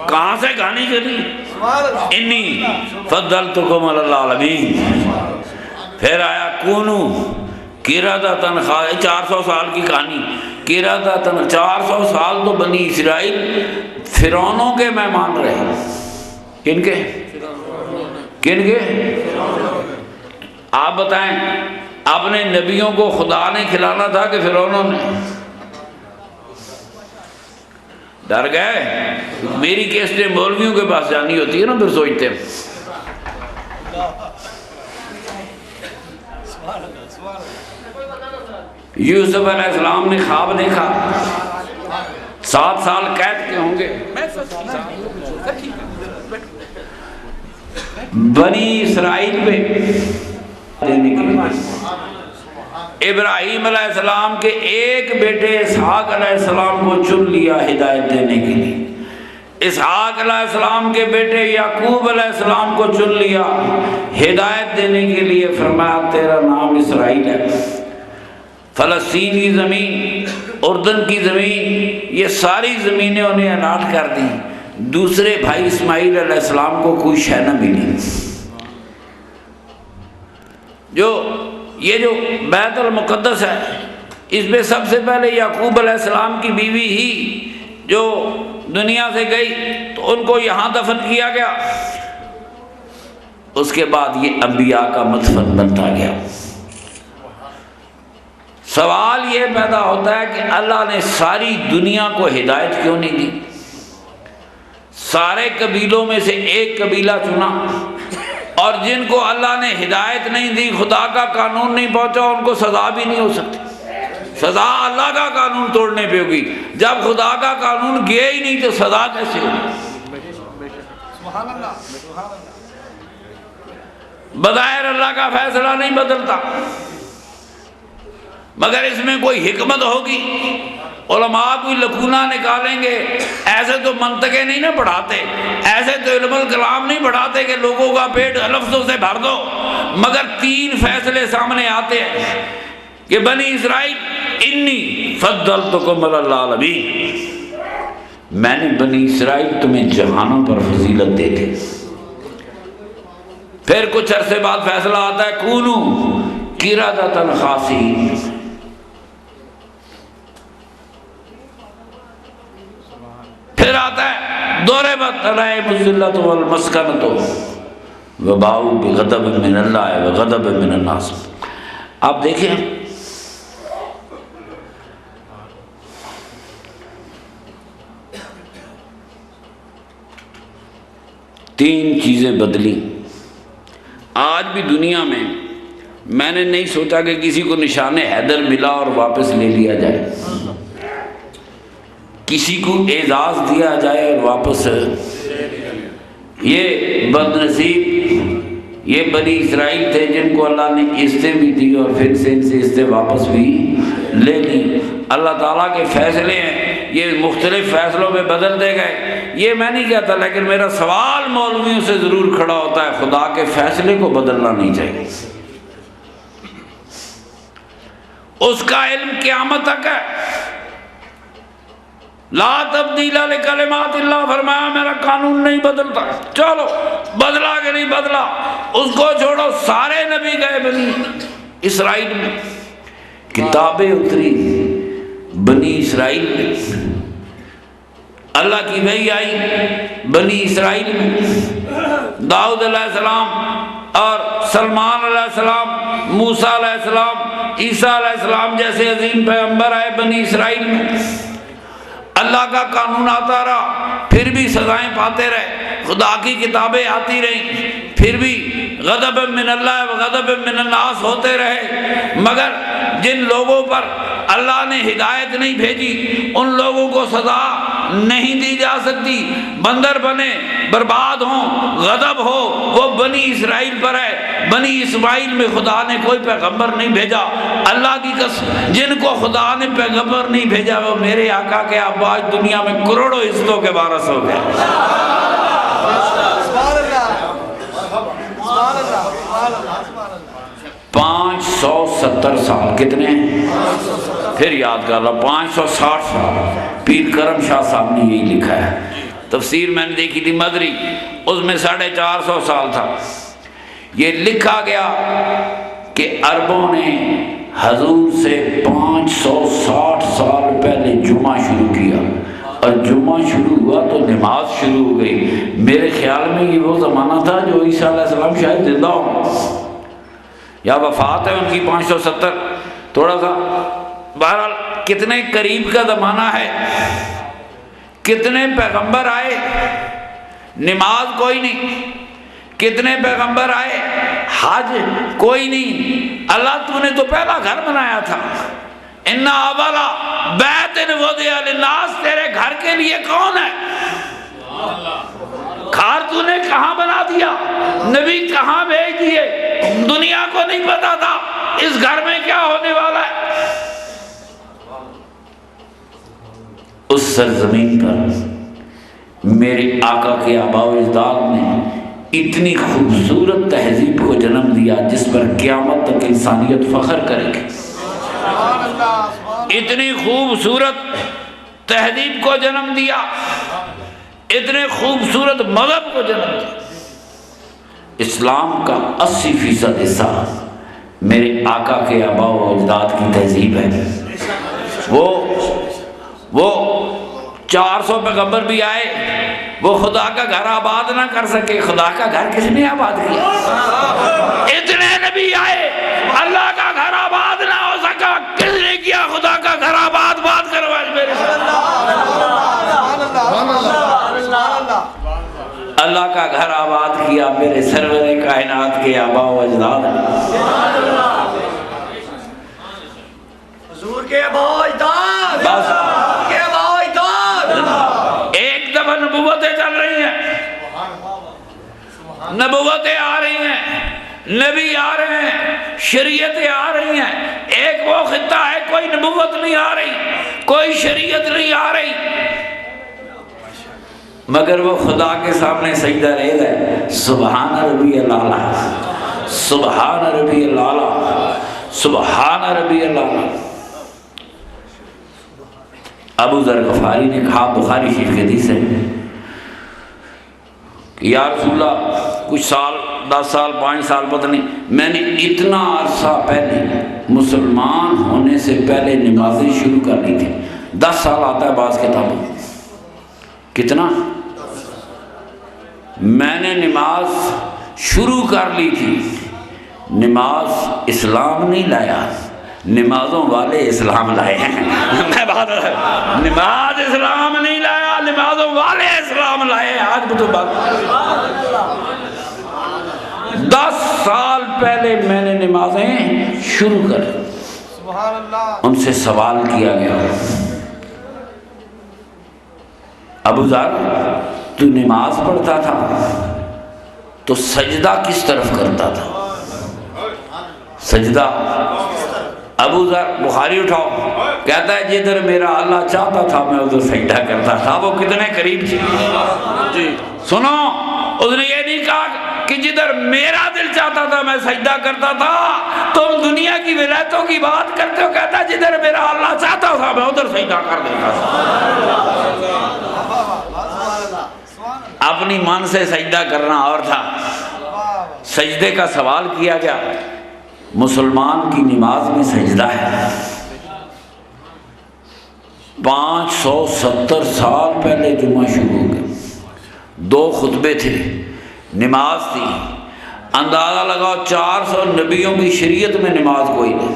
کہاں سے گانی چلی؟ انی فضلتکم علی العالمین۔ پھر آیا کونو قردۃ 400 سال کی کہانی، قردۃ 400 سال تو بنی اسرائیل فرعونوں کے مہمان رہے۔ کن کے؟ کن کے؟ آپ بتائیں، اپنے نبیوں کو خدا نے کھلانا تھا کہ فرعونوں نے؟ ڈر گئے؟ میری کیسٹیں مولویوں کے پاس جانی ہوتی ہے نا، پھر سوچتے ہیں۔ یوسف علیہ السلام نے خواب دیکھا، 7 سال قید کے ہوں گے، بنی اسرائیل پہ دینے کے لیے۔ ابراہیم علیہ السلام کے ایک بیٹے اسحاق علیہ السلام کو چن لیا ہدایت دینے کے لیے، اسحاق علیہ السلام کے بیٹے یعقوب علیہ السلام کو چن لیا ہدایت دینے کے لیے، فرمایا تیرا نام اسرائیل ہے۔ فلسطین کی زمین، اردن کی زمین، یہ ساری زمینیں انہیں الاٹ کر دیں، دوسرے بھائی اسماعیل علیہ السلام کو کوئی شے نہ ملی۔ یہ جو بیت المقدس ہے، اس پہ سب سے پہلے یعقوب علیہ السلام کی بیوی ہی جو دنیا سے گئی تو ان کو یہاں دفن کیا گیا، اس کے بعد یہ انبیاء کا مدفن بنتا گیا۔ سوال یہ پیدا ہوتا ہے کہ اللہ نے ساری دنیا کو ہدایت کیوں نہیں دی؟ سارے قبیلوں میں سے ایک قبیلہ چنا، اور جن کو اللہ نے ہدایت نہیں دی، خدا کا قانون نہیں پہنچا، ان کو سزا بھی نہیں ہو سکتی۔ سزا اللہ کا قانون توڑنے پہ ہوگی، جب خدا کا قانون گیا ہی نہیں تو سزا کیسے ہوگی؟ بظاہر اللہ کا فیصلہ نہیں بدلتا، مگر اس میں کوئی حکمت ہوگی۔ علماء کوئی لکونہ نکالیں گے، ایسے تو منطقیں نہیں نہ پڑھاتے، ایسے تو علم الکلام نہیں پڑھاتے کہ لوگوں کا پیٹ لفظوں سے بھر دو، مگر 3 فیصلے سامنے آتے ہیں کہ بنی اسرائیل انی فضلتکم علی العالمین، میں نے بنی اسرائیل تمہیں جہانوں پر فضیلت دے دی۔ پھر کچھ عرصے بعد فیصلہ آتا ہے کونو قردۃ خاسئین، پھر آتا ہے ضربت علیہم الذلۃ والمسکنۃ وباؤوا بغضب من اللہ وغضب من الناس۔ آپ دیکھیں تین چیزیں بدلی۔ آج بھی دنیا میں نے نہیں سوچا کہ کسی کو نشان حیدر ملا اور واپس لے لیا جائے، کسی کو اعزاز دیا جائے اور واپس۔ یہ بد نصیب یہ بنی اسرائیل تھے جن کو اللہ نے عزتیں بھی دی اور پھر سے ان سے عزتیں واپس بھی لے لی۔ اللہ تعالیٰ کے فیصلے ہیں، یہ مختلف فیصلوں میں بدل دے گئے، یہ میں نہیں کہتا، لیکن میرا سوال مولویوں سے ضرور کھڑا ہوتا ہے، خدا کے فیصلے کو بدلنا نہیں چاہیے، اس کا علم قیامت تک ہے۔ لا تبدیل لکلمات اللہ، فرمایا میرا قانون نہیں بدلتا، چلو بدلا کہ نہیں بدلا اس کو چھوڑو۔ سارے نبی گئے بنی اسرائیل میں، کتابیں اتری بنی اسرائیل میں، اللہ کی وحی آئی بنی اسرائیل میں، داؤد علیہ السلام اور سلمان علیہ السلام، موسیٰ علیہ السلام، عیسیٰ علیہ السلام جیسے عظیم پیغمبر آئے بنی اسرائیل میں۔ اللہ کا قانون آتا رہا، پھر بھی سزائیں پاتے رہے، خدا کی کتابیں آتی رہیں، پھر بھی غضب من اللہ و غضب من الناس ہوتے رہے، مگر جن لوگوں پر اللہ نے ہدایت نہیں بھیجی ان لوگوں کو سزا نہیں دی جا سکتی، بندر بنے برباد ہوں غضب ہو، وہ بنی اسرائیل پر ہے۔ بنی اسماعیل میں خدا نے کوئی پیغمبر نہیں بھیجا، اللہ کی قسم جن کو خدا نے پیغمبر نہیں بھیجا وہ میرے آقا کے آج دنیا میں کروڑوں عزتوں کے وارث ہو گئے۔ 570 سال، کتنے ہیں پھر یاد کر لو، 560 سال۔ پیر کرم شاہ صاحب نے یہی لکھا ہے، تفسیر میں نے دیکھی تھی مدری، اس میں 450 سال تھا۔ یہ لکھا گیا کہ عربوں نے حضور سے 560 سال پہلے جمعہ شروع کیا، اور جمعہ شروع ہوا تو نماز شروع ہو گئی۔ میرے خیال میں یہ وہ زمانہ تھا جو عیسیٰ علیہ السلام شاید زندہ ہوں یا وفات ہے ان کی 570 تھوڑا سا، بہرحال کتنے قریب کا زمانہ ہے، کتنے پیغمبر آئے، نماز کوئی نہیں، کتنے پیغمبر آئے، حج کوئی نہیں، اللہ تو نے تو پہلا گھر بنایا تھا، اِنَّ أَوَّلَ بَيْتٍ وُضِعَ لِلنَّاسِ، تیرے گھر کے لیے کون ہے؟ گھر تو نے کہاں بنا دیا، نبی کہاں بھیج دیے، دنیا کو نہیں پتا تھا اس گھر میں کیا ہونے والا ہے۔ اس سرزمین پر میرے آقا کے آباء و اجداد نے اتنی خوبصورت تہذیب کو جنم دیا جس پر قیامت تک انسانیت فخر کرے گی۔ اتنی خوبصورت تہذیب کو جنم دیا، اتنے خوبصورت مذہب کو جنم دیا۔ اسلام کا 80% حصہ میرے آقا کے آباء و اجداد کی تہذیب ہے۔ وہ 400 پیغمبر بھی آئے، وہ خدا کا گھر آباد نہ کر سکے، خدا کا گھر کس نے آباد کیا؟ اتنے نبی آئے، اللہ کا گھر آباد نہ ہو سکا، کس نے کیا؟ خدا کا گھر آباد بات کروا میرے اللہ کا گھر آباد کیا میرے سرور کائنات کے آباء و اجداد نے۔ حضور کے آباء و اجداد، بس کے آباء و اجداد، ایک دفعہ نبوتیں چل رہی ہیں، نبوتیں آ رہی ہیں، نبی آ رہے ہیں، شریعتیں آ رہی ہیں۔ ایک وہ خطہ ہے کوئی نبوت نہیں آ رہی، کوئی شریعت نہیں آ رہی، مگر وہ خدا کے سامنے سجدہ ریز ہے، سبحان ربی الاعلیٰ، سبحان ربی الاعلیٰ، سبحان ربی الاعلیٰ۔ ابو ذر غفاری نے کہا، بخاری شریف کی حدیث ہے کہ یا رسول اللہ کچھ سال، 10 سال 5 سال پتہ نہیں، میں نے اتنا عرصہ پہلے مسلمان ہونے سے پہلے نمازیں شروع کر لی تھی۔ 10 سال آتا ہے بعض کتابوں، کتنا؟ میں نے نماز شروع کر لی تھی۔ نماز اسلام نہیں لایا، نمازوں والے اسلام لائے ہیں۔ میں بات نماز اسلام نہیں لایا، نمازوں والے اسلام لائے ہیں۔ آج بھی تو بات 10 سال پہلے میں نے نمازیں شروع کر، سبحان اللہ۔ ان سے سوال کیا گیا، ابو ذر تو نماز پڑھتا تھا تو سجدہ کس طرف کرتا تھا؟ سجدہ ابو ذر بخاری اٹھاؤ، کہتا ہے جدھر میرا اللہ چاہتا تھا میں ادھر سجدہ کرتا تھا۔ وہ کتنے قریب تھی جی، سنو، اس نے یہ نہیں کہا کہ جدھر میرا دل چاہتا تھا میں سجدہ کرتا تھا، تم دنیا کی ولایتوں کی بات کرتے ہو، کہتا ہے جدھر میرا اللہ چاہتا تھا میں ادھر سجدہ کر دیتا تھا۔ اپنی من سے سجدہ کرنا اور تھا۔ سجدے کا سوال کیا گیا، مسلمان کی نماز میں سجدہ ہے۔ 570 سال پہلے جمعہ شروع ہو گئے، 2 خطبے تھے، نماز تھی۔ اندازہ لگاؤ 400 نبیوں کی شریعت میں نماز کوئی نہیں،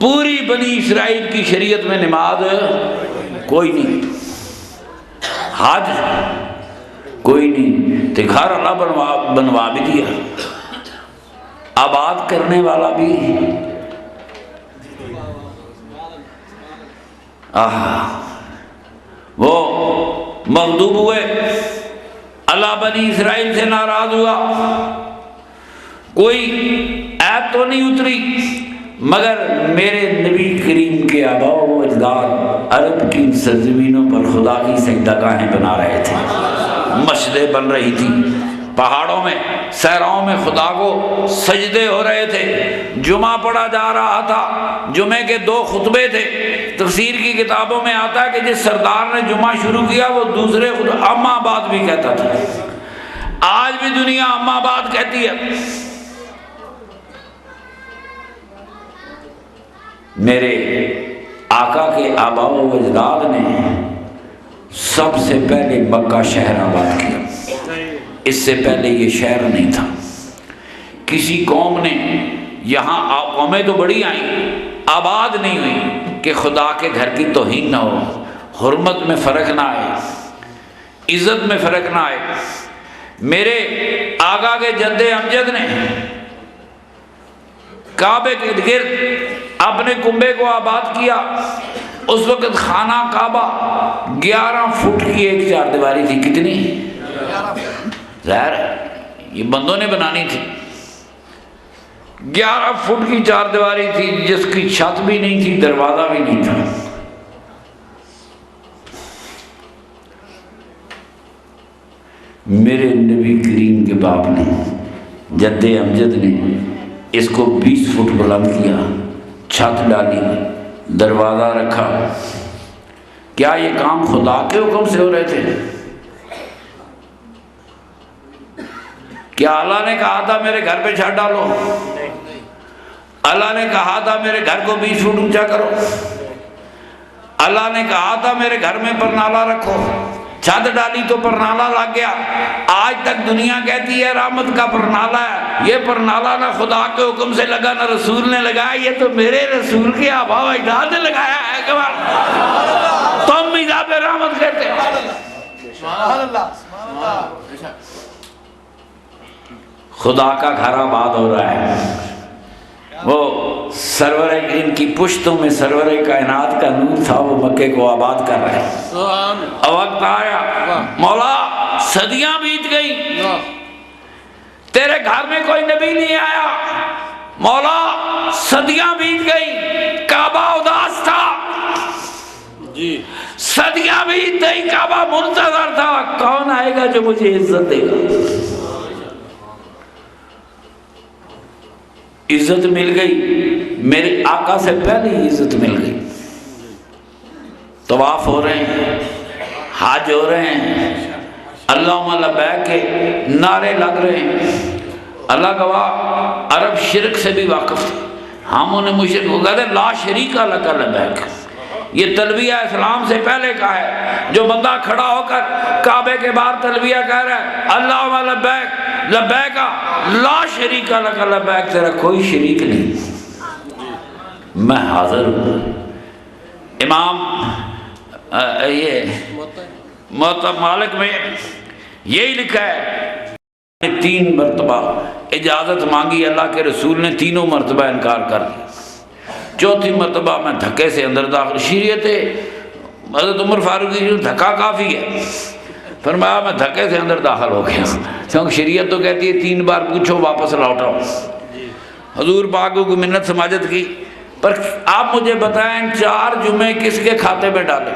پوری بنی اسرائیل کی شریعت میں نماز کوئی نہیں، حج کوئی نہیں، تو گھر اللہ بنوا بھی دیا، آباد کرنے والا بھی وہ مغضوب ہوئے، اللہ بنی اسرائیل سے ناراض ہوا، کوئی عیب تو نہیں اتری، مگر میرے نبی کریم کے آباء و اجداد عرب کی سرزمینوں پر خدا کی سجدہ گاہیں بنا رہے تھے، مسجدیں بن رہی تھی، پہاڑوں میں صحراؤں میں خدا کو سجدے ہو رہے تھے، جمعہ پڑھا جا رہا تھا، جمعے کے 2 خطبے تھے۔ تفسیر کی کتابوں میں آتا ہے کہ جس سردار نے جمعہ شروع کیا وہ دوسرے خطبے اما آباد بھی کہتا تھا۔ آج بھی دنیا اما آباد کہتی ہے، میرے آقا کے آباء و اجداد نے سب سے پہلے مکہ شہر آباد کیا، اس سے پہلے یہ شہر نہیں تھا۔ کسی قوم نے یہاں، قومیں تو بڑی آئیں، آباد نہیں ہوئی کہ خدا کے گھر کی توہین نہ ہو، حرمت میں فرق نہ آئے، عزت میں فرق نہ آئے۔ میرے آقا کے جد امجد نے کعبے کے گرد اپنے کنبے کو آباد کیا۔ اس وقت خانہ کعبہ 11 فٹ کی ایک چار دیواری تھی۔ کتنی؟ ظاہر ہے یہ بندوں نے بنانی تھی۔ 11 فٹ کی چار دیواری تھی، جس کی چھت بھی نہیں تھی، دروازہ بھی نہیں تھا۔ میرے نبی کریم کے باپ نے، جد امجد نے اس کو 20 فٹ بلند کیا، چھت ڈالی، دروازہ رکھا۔ کیا یہ کام خدا کے حکم سے ہو رہے تھے؟ کیا اللہ نے کہا تھا میرے گھر پہ چھت ڈالو؟ اللہ نے کہا تھا میرے گھر کو 20 فٹ اونچا کرو؟ اللہ نے کہا تھا میرے گھر میں پرنالا رکھو؟ چھت ڈالی تو پرنالا لگ گیا۔ آج تک دنیا کہتی ہے رحمت کا پرنالا ہے۔ یہ پرنالا نہ خدا کے حکم سے لگا نہ رسول نے لگایا، یہ تو میرے رسول کے آباء و اجداد نے لگایا ہے۔ تم میزاب رحمت کہتے ہیں۔ سبحان اللہ، سبحان اللہ۔ خدا کا گھر آباد ہو رہا ہے۔ وہ سرور ان کی پشتوں میں سرور کائنات کا نور تھا، وہ مکے کو آباد کر رہے ہیں۔ وقت آیا، مولا صدیاں بیت گئی، تیرے گھر میں کوئی نبی نہیں آیا۔ مولا صدیاں بیت گئی، کعبہ اداس تھا، صدیاں بیت گئی، کعبہ منتظر تھا، کون آئے گا جو مجھے عزت دے گا؟ عزت مل گئی، میرے آقا سے پہلے ہی عزت مل گئی۔ طواف ہو رہے ہیں، حج ہو رہے ہیں، اللہم لبیک کے نعرے لگ رہے ہیں۔ اللہ گواہ عرب شرک سے بھی واقف تھے، ہم انہیں مشرک کو کہتے ہیں لا شریک لک لبیک۔ یہ تلبیہ اسلام سے پہلے کا ہے۔ جو بندہ کھڑا ہو کر کعبے کے باہر تلبیہ کہہ رہا ہے اللہم لبیک لبیک لا شریک لک لبیک، تیرا کوئی شریک نہیں، میں حاضر ہوں۔ امام یہ موطا مالک میں یہی لکھا ہے، 3 مرتبہ اجازت مانگی، اللہ کے رسول نے تینوں مرتبہ انکار کر دیا۔ چوتھی مرتبہ میں دھکے سے اندر داخل، شریعت حضرت عمر فاروق کی دھکا کافی ہے، فرمایا میں دھکے سے اندر داخل ہو گیا، کیونکہ شریعت تو کہتی ہے 3 بار پوچھو واپس لوٹاؤ۔ حضور پاک کو منت سماجت کی، پر آپ مجھے بتائیں 4 جمعے کس کے کھاتے میں ڈالیں؟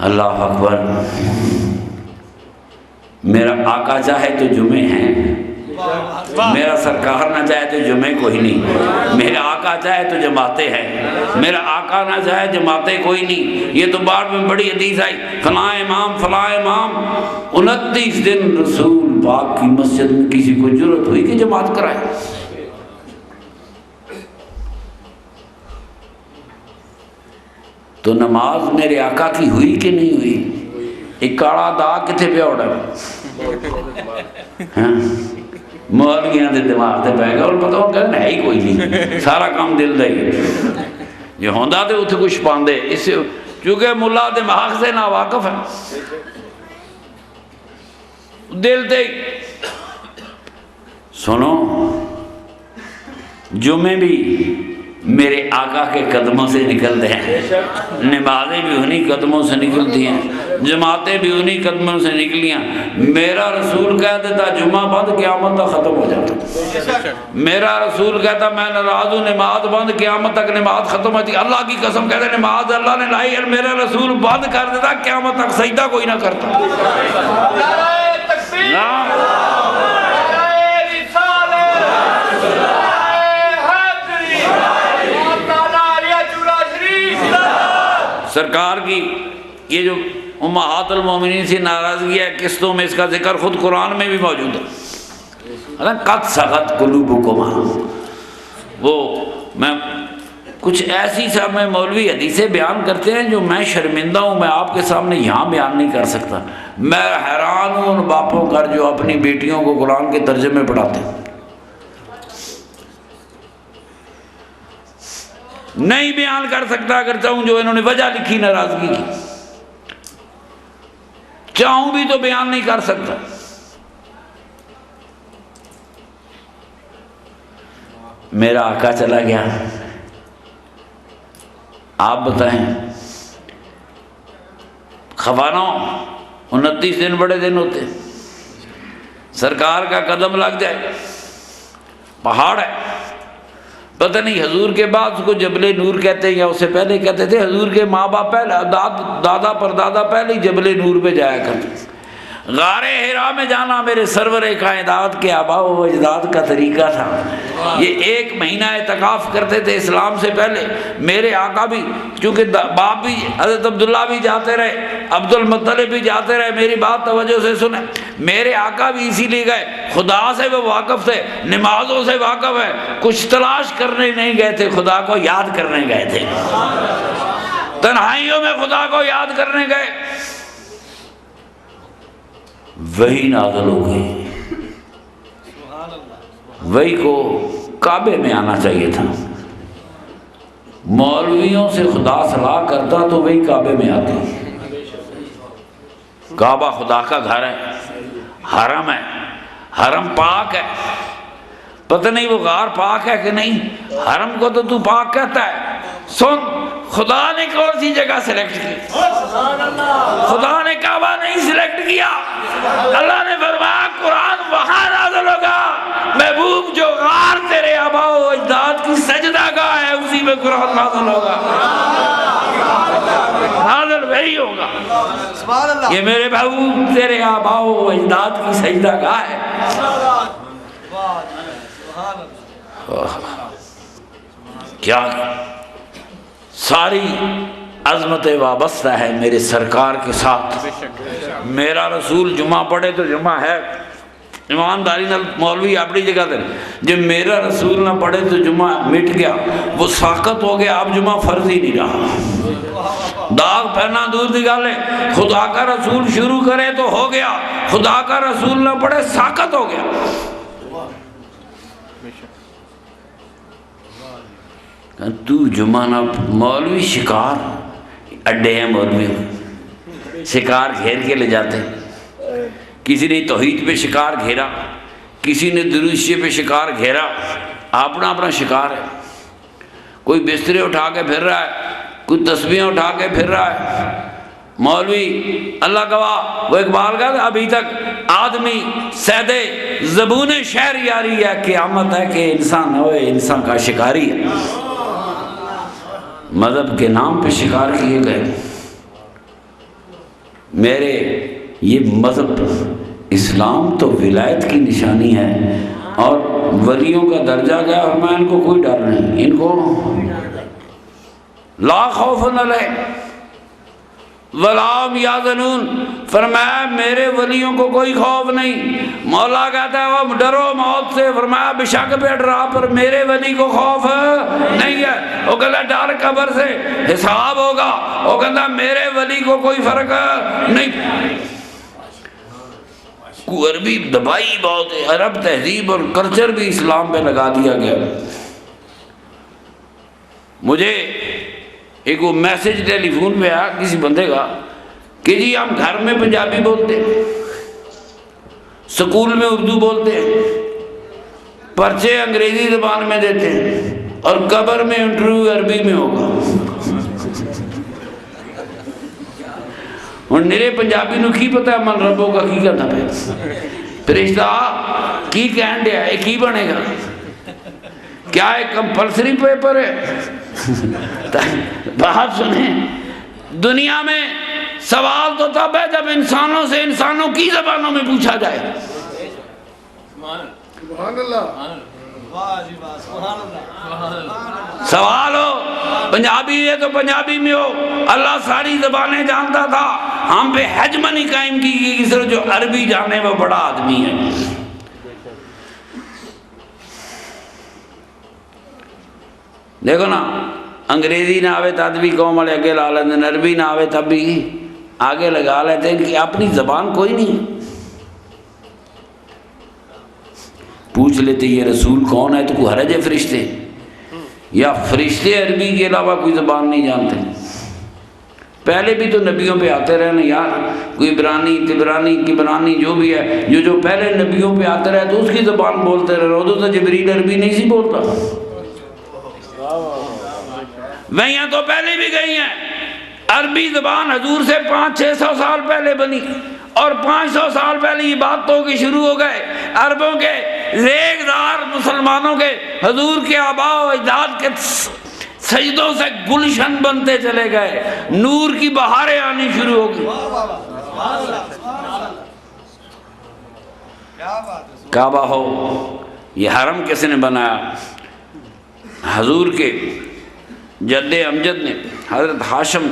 اللہ اکبر۔ میرا آقا چاہے تو جمعے ہیں، میرا سرکار نہ چاہے تو جمعے کوئی نہیں، میرا آقا چاہے تو جماعتیں ہیں، میرا آقا نہ چاہے جماعتیں کوئی نہیں۔ یہ تو بعد میں بڑی حدیث آئی، فلاں امام 29 دن رسول پاک کی مسجد میں کسی کو جرأت ہوئی کہ جماعت کرائے؟ تو نماز میرے آقا کی ہوئی کہ نہیں ہوئی؟ ایک کاڑا دا کتنے پہ اڑا مولویاں دے دماغ تے پے گا، اور پتہ ہوں کہ ہے ہی کوئی نہیں، سارا کام دل دا ہی یہ ہوندا تے اتنے کچھ پاندے، اس سے کیونکہ ملا دماغ سے نا واقف ہے، دل تے سنو۔ جمعے بھی میرے آقا کے قدموں سے نکلتے ہیں، نمازیں بھی انہی قدموں سے نکلتی ہیں، جماعتیں بھی انہی قدموں سے نکلیاں۔ میرا رسول کہہ دیتا جمعہ بند، قیامت تک ختم ہو جاتا۔ میرا رسول کہتا میں ناراض ہوں، نماز بند، قیامت تک نماز ختم ہوتی۔ اللہ کی قسم کہتے نماز اللہ نے لائی اور میرا رسول بند کر دیتا، قیامت تک سجدہ کوئی نہ کرتا۔ سرکار کی یہ جو امہات المومنین سے ناراضگی ہے قسطوں میں، اس کا ذکر خود قرآن میں بھی موجود ہے۔ قد سغت قلوبکما، وہ میں کچھ ایسی سا میں مولوی حدیثیں بیان کرتے ہیں جو میں شرمندہ ہوں، میں آپ کے سامنے یہاں بیان نہیں کر سکتا۔ میں حیران ہوں ان باپوں کا جو اپنی بیٹیوں کو قرآن کے ترجمے پڑھاتے ہیں، نہیں بیان کر سکتا اگر چاہوں، جو انہوں نے وجہ لکھی ناراضگی کی، چاہوں بھی تو بیان نہیں کر سکتا۔ میرا آقا چلا گیا، آپ بتائیں، خفانوں 29 دن بڑے دن ہوتے، سرکار کا قدم لگ جائے، پہاڑ ہے، پتہ نہیں حضور کے بعد اس کو جبل نور کہتے ہیں یا اس سے پہلے کہتے تھے، حضور کے ماں باپ پہلے دادا پر دادا پہلے ہی جبل نور پہ جایا کرتے تھے۔ غار حرا میں جانا میرے سرور کائنات کے آباء و اجداد کا طریقہ تھا۔ یہ 1 مہینہ اعتکاف کرتے تھے اسلام سے پہلے۔ میرے آقا بھی، چونکہ باپ بھی حضرت عبداللہ بھی جاتے رہے، عبد المطلب بھی جاتے رہے، میری بات توجہ سے سنیں، میرے آقا بھی اسی لیے گئے، خدا سے وہ واقف تھے، نمازوں سے واقف ہے، کچھ تلاش کرنے نہیں گئے تھے، خدا کو یاد کرنے گئے تھے، تنہائیوں میں خدا کو یاد کرنے گئے۔ وہی نازل ہو گئی، وہی کو کعبے میں آنا چاہیے تھا۔ مولویوں سے خدا صلاح کرتا تو وہی کعبے میں آتی۔ کعبہ خدا کا گھر ہے، حرم ہے، حرم پاک ہے، پتہ نہیں وہ غار پاک ہے کہ نہیں، حرم کو تو پاک کہتا ہے۔ سن، خدا نے کون سی جگہ سلیکٹ کی؟ خدا نے کعبہ نہیں سلیکٹ کیا، اللہ نے فرمایا قرآن وہاں نازل ہوگا، محبوب جو غار تیرے آباء و اجداد کی سجدہ گاہ ہے اسی میں قرآن نازل ہوگا، نازل وہی ہوگا۔ یہ میرے محبوب تیرے آباء و اجداد کی سجدہ گاہ ہے۔ کیا ساری عظمت وابستہ ہے میرے سرکار کے ساتھ۔ میرا رسول جمعہ پڑھے تو جمعہ ہے، ایمانداری نال مولوی اپنی جگہ دے، جب میرا رسول نہ پڑھے تو جمعہ مٹ گیا، وہ ساقط ہو گیا، اب جمعہ فرض ہی نہیں رہا۔ داغ پہنا دور دی گل ہے، خدا کا رسول شروع کرے تو ہو گیا، خدا کا رسول نہ پڑھے ساقط ہو گیا۔ تو جمعہ نہ، مولوی شکار اڈے ہیں، مولوی شکار گھیر کے لے جاتے، کسی نے توحید پہ شکار گھیرا، کسی نے دروشی پہ شکار گھیرا، اپنا اپنا شکار ہے۔ کوئی بسترے اٹھا کے پھر رہا ہے، کوئی تسبیحیں اٹھا کے پھر رہا ہے۔ مولوی اللہ گواہ، وہ اقبال کا ابھی تک آدمی سید زبون شہر یاری ہے، قیامت ہے کہ انسان ہوئے انسان کا شکاری ہے۔ مذہب کے نام پہ شکار کیے گئے۔ میرے یہ مذہب اسلام تو ولایت کی نشانی ہے، اور ولیوں کا درجہ گیا، اور میں ان کو کوئی ڈر نہیں، ان کو لا خوف علیہم ولا هم یحزنون، فرمایا میرے ولیوں کو کوئی خوف نہیں۔ مولا کہتا ہے وہ ڈرو موت سے، فرمایا بے شک پہ ڈرا، پر میرے ولی کو خوف نہیں ہے۔ وہ کہتا ڈر قبر سے حساب ہوگا، وہ کہتا میرے ولی کو کوئی فرق نہیں۔ عربی دبائی بہت ہے، عرب تہذیب اور کلچر بھی اسلام پہ لگا دیا گیا۔ مجھے ایک وہ میسج ٹیلی فون پہ آیا کسی بندے کا کہ جی ہم گھر میں پنجابی بولتے ہیں، سکول میں اردو بولتے ہیں، پرچے انگریزی زبان میں دیتے ہیں، اور قبر میں انٹرویو عربی میں ہوگا۔ اور میرے پنجابی نو کی پتہ ہے من ربوں کا کی کرنا پہ فرشتہ کی کہن دیا ہے، کی بنے گا؟ کیا ایک کمپلسری پیپر ہے؟ بات سنیں، دنیا میں سوال تو تب ہے جب انسانوں سے انسانوں کی زبانوں میں پوچھا جائے۔ سبحان اللہ، سوال ہو پنجابی ہے تو پنجابی میں ہو، اللہ ساری زبانیں جانتا تھا، ہم پہ ہیجمنی قائم کی گئی، صرف جو عربی جانے وہ بڑا آدمی ہے۔ دیکھو نا انگریزی نہ آوے تب بھی قوم والے اگے لا لیتے ہیں، عربی نہ آوے تب بھی آگے لگا لیتے ہیں کہ اپنی زبان کوئی نہیں۔ پوچھ لیتے یہ رسول کون ہے تو کوئی حرج ہے فرشتے، یا فرشتے عربی کے علاوہ کوئی زبان نہیں جانتے؟ پہلے بھی تو نبیوں پہ آتے رہے نا یار، کوئی عبرانی تبرانی کبرانی جو بھی ہے، جو پہلے نبیوں پہ آتے رہے تو اس کی زبان بولتے رہے، وہ تو جبریل عربی نہیں سی بولتا، وہیاں تو پہلے بھی گئی ہیں۔ عربی زبان حضور سے 500-600 سال پہلے بنی، اور 500 سال پہلے یہ باتوں کی شروع ہو گئے۔ عربوں کے ریگدار مسلمانوں کے حضور کے آباء و اجداد کے سجدوں سے گلشن بنتے چلے گئے، نور کی بہاریں آنی شروع ہو گئی۔ کعبہ ہو، یہ حرم کس نے بنایا؟ حضور کے جد امجد نے، حضرت ہاشم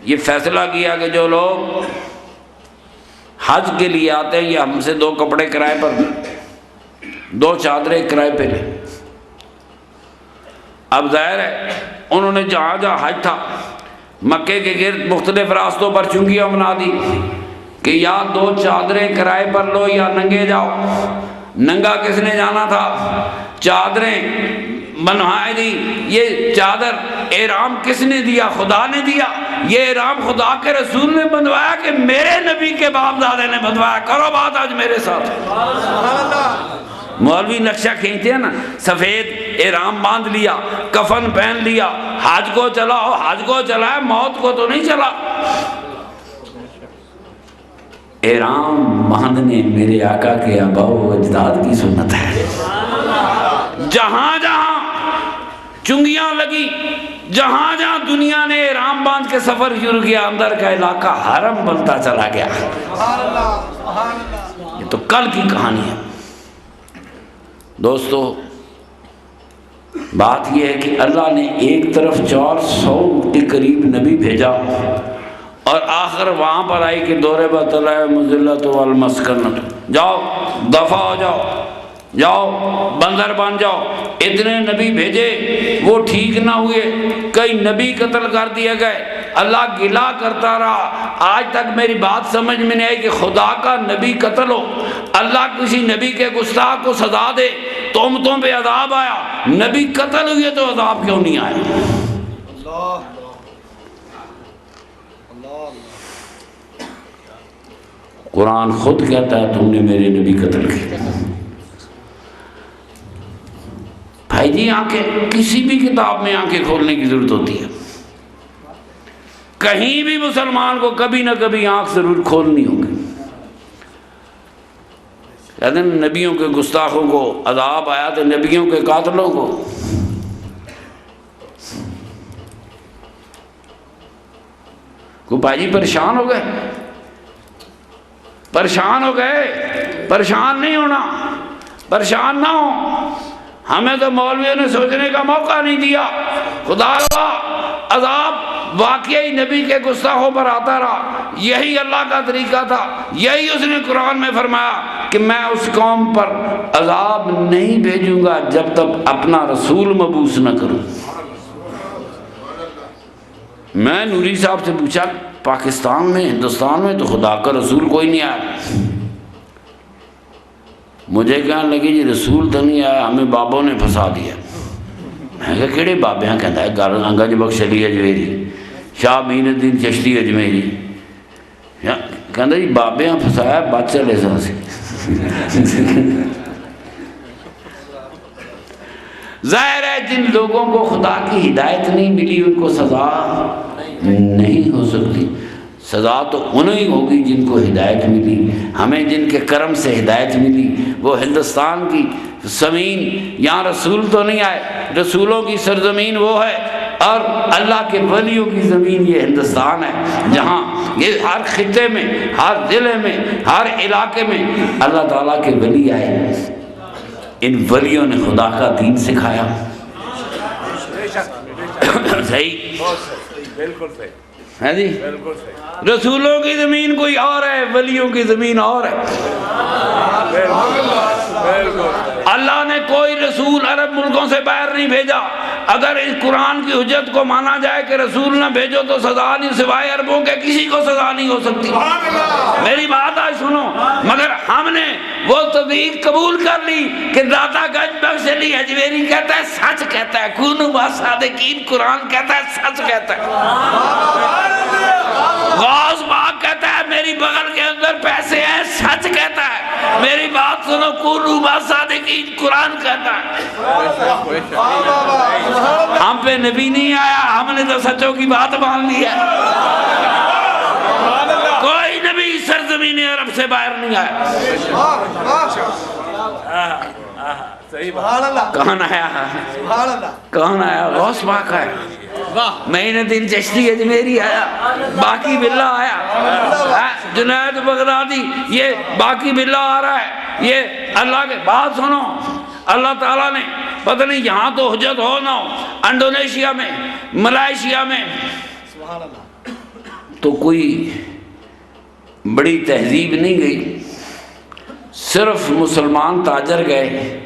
یہ فیصلہ کیا کہ جو لوگ حج کے لیے آتے ہیں یہ ہم سے 2 کپڑے کرائے پر دیں، 2 چادریں کرائے پہ لیں۔ اب ظاہر ہے انہوں نے جہاں جہاں حج تھا مکے کے گرد مختلف راستوں پر چنگیاں بنا دی کہ یا 2 چادریں کرائے پر لو یا ننگے جاؤ۔ ننگا کس نے جانا تھا؟ چادریں بنوائے دی۔ یہ چادر احرام کس نے دیا؟ خدا نے دیا۔ یہ احرام خدا کے رسول نے بنوایا کہ میرے نبی کے باپ دادے نے بنوایا؟ کرو بات آج میرے ساتھ۔ مولوی نقشہ کھینچتے ہیں نا، سفید احرام باندھ لیا، کفن پہن لیا، حج کو چلا، حج کو چلا ہے، موت کو تو نہیں چلا۔ احرام باندھنے میرے آقا کے آباء و اجداد کی سنت ہے۔ جہاں جہاں چنگیاں لگی، جہاں جہاں دنیا نے احرام باندھ کے سفر شروع کیا، اندر کا علاقہ حرم بنتا چلا گیا۔ یہ تو کل کی کہانی ہے دوستو۔ بات یہ ہے کہ اللہ نے ایک طرف 400 کے قریب نبی بھیجا، اور آخر وہاں پر آئی کہ ضربت علیہم الذلۃ والمسکنۃ، جاؤ دفع ہو جاؤ، جاؤ بندر بن جاؤ۔ اتنے نبی بھیجے وہ ٹھیک نہ ہوئے، کئی نبی قتل کر دیے گئے۔ اللہ گلا کرتا رہا، آج تک میری بات سمجھ میں نہیں آئی کہ خدا کا نبی قتل ہو، اللہ کسی نبی کے گستاخ کو سزا دے، تہمتوں پہ عذاب آیا، نبی قتل ہوئے تو عذاب کیوں نہیں آیا؟ قرآن خود کہتا ہے تم نے میرے نبی قتل کیے۔ بھائی جی آنکھیں، کسی بھی کتاب میں آنکھیں کھولنے کی ضرورت ہوتی ہے، کہیں بھی مسلمان کو کبھی نہ کبھی آنکھ ضرور کھولنی ہوگی۔ کہتے ہیں نبیوں کے گستاخوں کو عذاب آیا تو نبیوں کے قاتلوں کو کوئی بھائی جی پریشان ہو گئے، پریشان ہو گئے، پریشان نہیں ہونا، پریشان نہ ہو۔ ہمیں تو مولویوں نے سوچنے کا موقع نہیں دیا۔ خدا کا عذاب واقعی نبی کے گستاخوں پر آتا رہا، یہی اللہ کا طریقہ تھا، یہی اس نے قرآن میں فرمایا کہ میں اس قوم پر عذاب نہیں بھیجوں گا جب تک اپنا رسول مبعوث نہ کروں۔ میں نوری صاحب سے پوچھا پاکستان میں، ہندوستان میں تو خدا کا رسول کوئی نہیں آیا۔ مجھے کہنے لگی جی رسول تو نہیں آیا، ہمیں بابوں نے پھنسا دیا۔ میں کہا کہڑے بابے ہیں؟ کہتا ہے گل انگج بخش علی اجمیری، شاہ معین الدین چشتی اجمیری۔ کہتا جی بابے ہیں پھنسایا، بچ چلے سا سے۔ ظاہر ہے جن لوگوں کو خدا کی ہدایت نہیں ملی ان کو سزا نہیں ہو سکتی، سزا تو انہیں ہوگی جن کو ہدایت ملی۔ ہمیں جن کے کرم سے ہدایت ملی وہ ہندوستان کی زمین، یہاں رسول تو نہیں آئے، رسولوں کی سرزمین وہ ہے، اور اللہ کے ولیوں کی زمین یہ ہندوستان ہے، جہاں یہ ہر خطے میں، ہر ضلع میں، ہر علاقے میں اللہ تعالیٰ کے ولی آئے۔ ان ولیوں نے خدا کا دین سکھایا۔ صحیح، بالکل صحیح ہے جی، رسولوں کی زمین کوئی اور ہے، ولیوں کی زمین اور ہے۔ کوئی رسول عرب ملکوں سے باہر نہیں بھیجا۔ اگر اس قرآن کی حجت کو مانا جائے کہ رسول نہ بھیجو تو سزا نہیں، سوائے عربوں کے کسی کو سزا نہیں ہو سکتی۔ میری بات آج سنو، مگر ہم نے وہ تبلیغ قبول کر لی کہ داتا گنج بخش علی اجمیری کہتا ہے سچ کہتا ہے، کونوا مع الصادقین قرآن کہتا ہے سچ کہتا ہے، غوث پاک کہتا ہے میری بغل کے اندر پیسے ہیں سچ کہتا ہے۔ میری بات سنو، کونوا مع الصادقین قرآن کہتا ہے۔ ہم پہ نبی نہیں آیا، ہم نے تو سچوں کی بات مان لی ہے۔ کوئی نبی سرزمین عرب سے باہر نہیں آیا۔ کون آیا؟ کون آیا؟ غوث پاک آیا، معین الدین چشتی اجمیری آیا، باقی باللہ آیا، جنید بغدادی، یہ باقی باللہ آ رہا ہے۔ یہ اللہ کے بات سنو، اللہ تعالیٰ نے پتہ نہیں یہاں تو حجت ہو نہ ہو، انڈونیشیا میں، ملائیشیا میں تو کوئی بڑی تہذیب نہیں گئی، صرف مسلمان تاجر گئے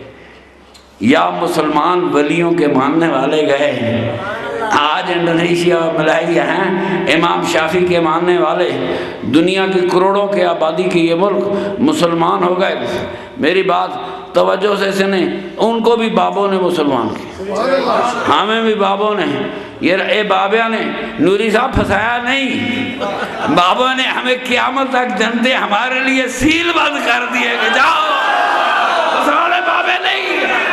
یا مسلمان ولیوں کے ماننے والے گئے۔ آج انڈونیشیا ملائیشیا ہیں امام شافعی کے ماننے والے، دنیا کی کروڑوں کے آبادی کے یہ ملک مسلمان ہو گئے۔ میری بات توجہ سے سنیں، ان کو بھی بابوں نے مسلمان کیا، ہمیں بھی بابوں نے، یہ بابیا نے نوری صاحب پھنسایا نہیں، بابوں نے ہمیں قیامت تک جنتے ہمارے لیے سیل بند کر دیے کہ جاؤ، پھنسانے بابے نہیں،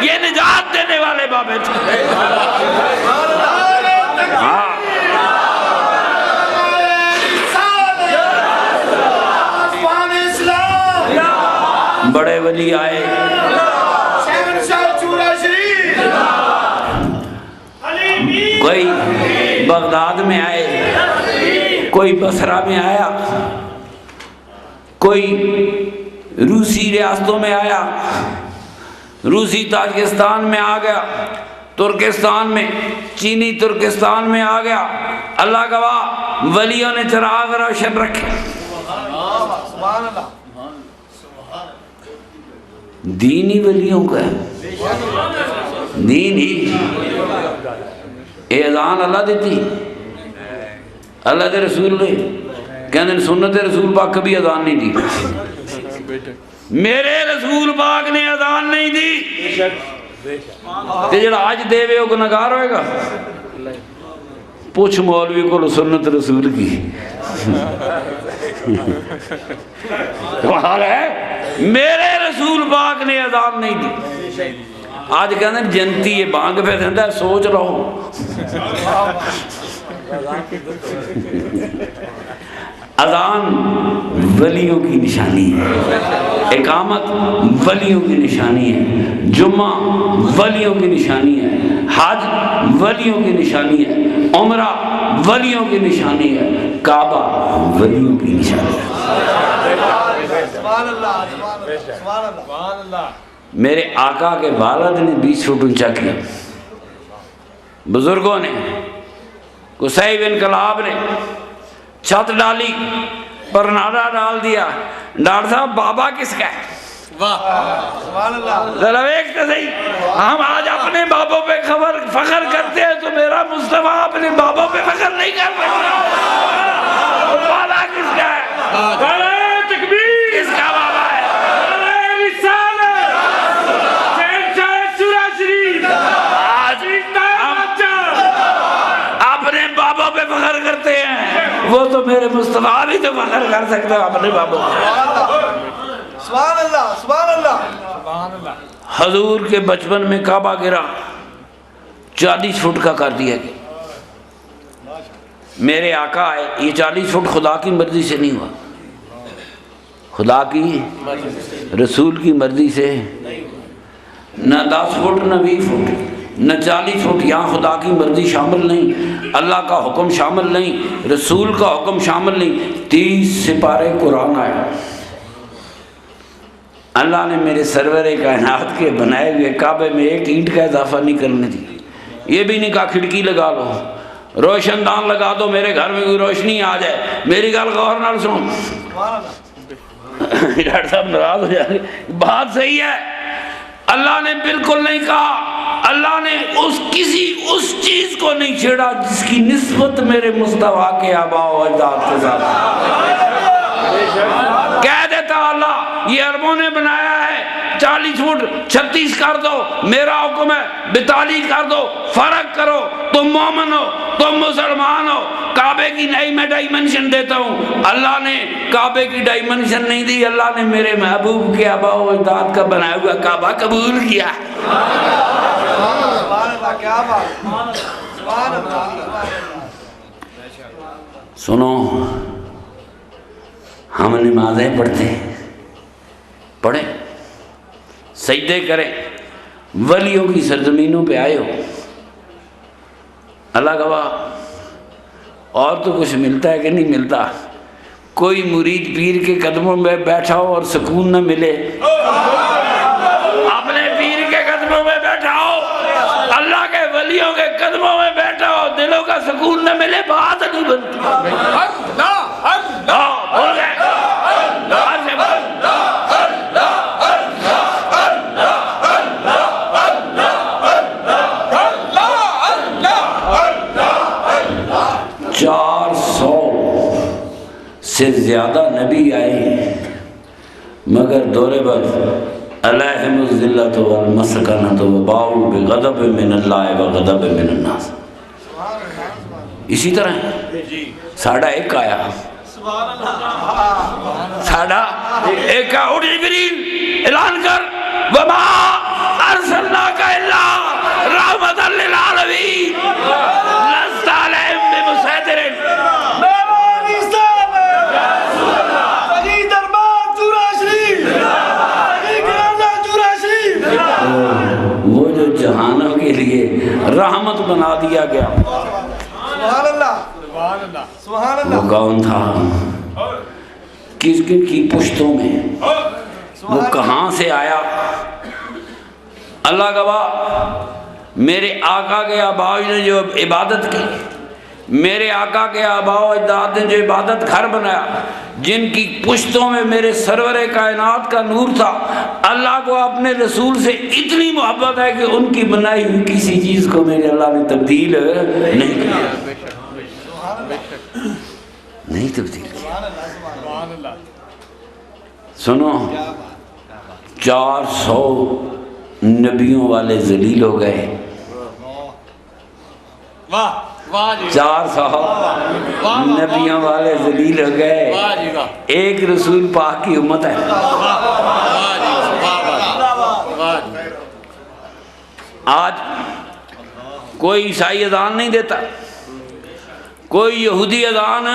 یہ نجات دینے والے بابے تھے۔ بڑے ولی آئے، کوئی بغداد میں آئے، کوئی بصرہ میں آیا، کوئی روسی ریاستوں میں آیا، روسی تاجکستان میں آ گیا، ترکستان میں، چینی ترکستان میں آ گیا۔ اللہ گواہ ولیوں نے چراغ روشن رکھے، دین ہی ولیوں کا ہے، دین ہی۔ اذان اللہ دیتی، اللہ دے رسول نے کہنے سنت رسول پاک کبھی اذان نہیں دی، میرے رسول پاک نے اذان نہیں دی، تے جڑا آج دے وے او گناہگار ہوئے گا؟ پوچھ مولوی کو سنت رسول کی حال ہے، میرے رسول پاک نے اذان نہیں دی۔ آج کہتے ہیں جنتی یہ بانگ پہ دیندہ ہے، سوچ رہو اذان ولیوں کی نشانی ہے، اقامت ولیوں کی نشانی ہے، جمعہ ولیوں کی نشانی ہے، حج ولیوں کی نشانی ہے، عمرہ ولیوں کی نشانی ہے، کعبہ ولیوں کی نشانی ہے۔ میرے آقا کے والد نے 20 فٹ اونچا کیا، بزرگوں نے، قصیب انقلاب نے چھت ڈالی، پرناڈا ڈال دیا۔ ڈاکٹر صاحب بابا کس کا ہے؟ ذرا ایک صحیح، ہم آج اپنے بابوں پہ فخر کرتے ہیں تو میرا مصطفیٰ اپنے بابوں پہ فخر نہیں کر سکتا۔ بابا کس کا ہے؟ تکبیر، کس کا بابا ہے؟ آج ہم اپنے بابوں پہ فخر کرتے ہیں، وہ تو میرے مصطفیٰ بھی تو فخر کر سکتے ہیں اپنے بابوں پہ۔ سبحان اللہ، سبحان اللہ۔ حضور کے بچپن میں کعبہ گرا، 40 فٹ کا کر دیا گیا۔ میرے آقا آئے، یہ 40 فٹ خدا کی مرضی سے نہیں ہوا، خدا کی رسول کی مرضی سے، نہ 10 فٹ نہ 20 فٹ نہ 40 فٹ، یہاں خدا کی مرضی شامل نہیں، اللہ کا حکم شامل نہیں، رسول کا حکم شامل نہیں۔ 30 سپارے قرآن آئے۔ اللہ نے میرے سرور کائنات کے بنائے ہوئے کعبے میں ایک اینٹ کا اضافہ نہیں کرنے دی، یہ بھی نہیں کہا کھڑکی لگا لو، روشن دان لگا دو، میرے گھر میں کوئی روشنی آ جائے۔ میری گل غور نال سنو، ڈاکٹر صاحب ناراض ہو جائیں گے، بات صحیح ہے۔ اللہ نے بالکل نہیں کہا، اللہ نے اس چیز کو نہیں چھیڑا جس کی نسبت میرے مصطفیٰ کے آباء و اجداد کے ساتھ۔ کہہ دیتا اللہ یہ عربوں نے بنایا ہے 40 فٹ 36 کر دو، میرا حکم ہے 42 کر دو، فرق کرو، تم مومن ہو تم مسلمان ہو، کعبے کی نئی میں ڈائمنشن دیتا ہوں۔ اللہ نے کعبے کی ڈائمنشن نہیں دی، اللہ نے میرے محبوب کے آباء و اجداد کا بنایا ہوا کعبہ قبول کیا۔ سبحان اللہ، کیا بات، سبحان اللہ۔ سنو، ہم نمازیں پڑھیں سجدے کریں، ولیوں کی سرزمینوں پہ آئے ہو، اللہ گواہ، اور تو کچھ ملتا ہے کہ نہیں ملتا؟ کوئی مرید پیر کے قدموں میں بیٹھا ہو اور سکون نہ ملے؟ اپنے پیر کے قدموں میں بیٹھا ہو، اللہ کے ولیوں کے قدموں میں بیٹھا ہو، دلوں کا سکون نہ ملے، بات نہیں بنتی۔ بول گئے سے زیادہ نبی آئے، مگر دور بر علیہم الذلۃ والمسکنۃ وباؤوا بغضب من اللہ وغضب من الناس۔ اسی طرح ساڑھا ایک آیا، ساڑھا ایک کا اٹھ جبریل اعلان کر وما ارسلناک الا رحمۃ للعالمین لست علیہم بمسیطر۔ وہ جو جہانوں کے لیے رحمت بنا دیا گیا، سبحان اللہ، سبحان اللہ۔ وہ کون تھا؟ کس کی پشتوں میں؟ وہ کہاں سے آیا؟ اللہ گواہ، میرے آقا کے آباء نے جو عبادت کی، میرے آقا کے آباء و اجداد نے جو عبادت گھر بنایا، جن کی پشتوں میں میرے سرور کائنات کا نور تھا، اللہ کو اپنے رسول سے اتنی محبت ہے کہ ان کی بنائی ہوئی کسی چیز کو میرے اللہ نے تبدیل نہیں کیا، نہیں تبدیل کیا۔ سنو، 400 نبیوں والے ذلیل ہو گئے، 400 نبیوں والے ذلیل ہو گئے، ایک رسول پاک کی امت ہے۔ آج کوئی عیسائی اذان نہیں دیتا، کوئی یہودی اذان،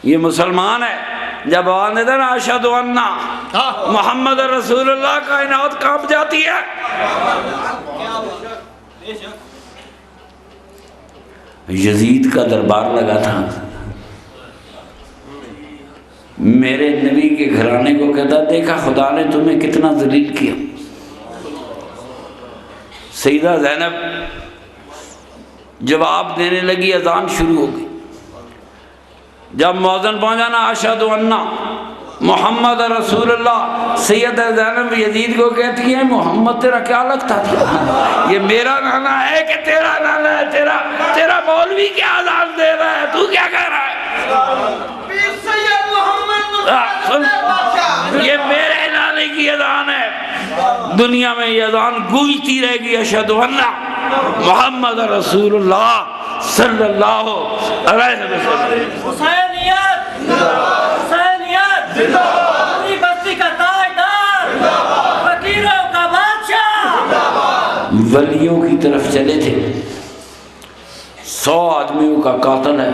یہ مسلمان ہے جب آواز دیتا ہے نا اشہد ان محمد رسول اللہ، کائنات کانپ جاتی ہے۔ یزید کا دربار لگا تھا، میرے نبی کے گھرانے کو کہتا دیکھا خدا نے تمہیں کتنا ذلیل کیا۔ سیدہ زینب جواب دینے لگی، اذان شروع ہو گئی۔ جب مؤذن پہنچا نا اشہد ان محمد رسول اللہ، سید زینب یزید کو کہتی ہے محمد تیرا کیا لگتا تھا؟ یہ میرا نانا ہے کہ تیرا نانا ہے؟ تیرا مولوی کیا اذان دے رہا ہے، تو کیا کہہ رہا ہے؟ یہ میرے نانے کی اذان ہے، دنیا میں یہ اذان گونجتی رہے گی، اشہد ان محمد رسول اللہ صلی اللہ علیہ وسلم۔ حسینیت، حسینیت، اپنی بستی کا تاجدار، فقیروں کا بادشاہ۔ ولیوں کی طرف چلے تھے، 100 آدمیوں کا قاتل ہے۔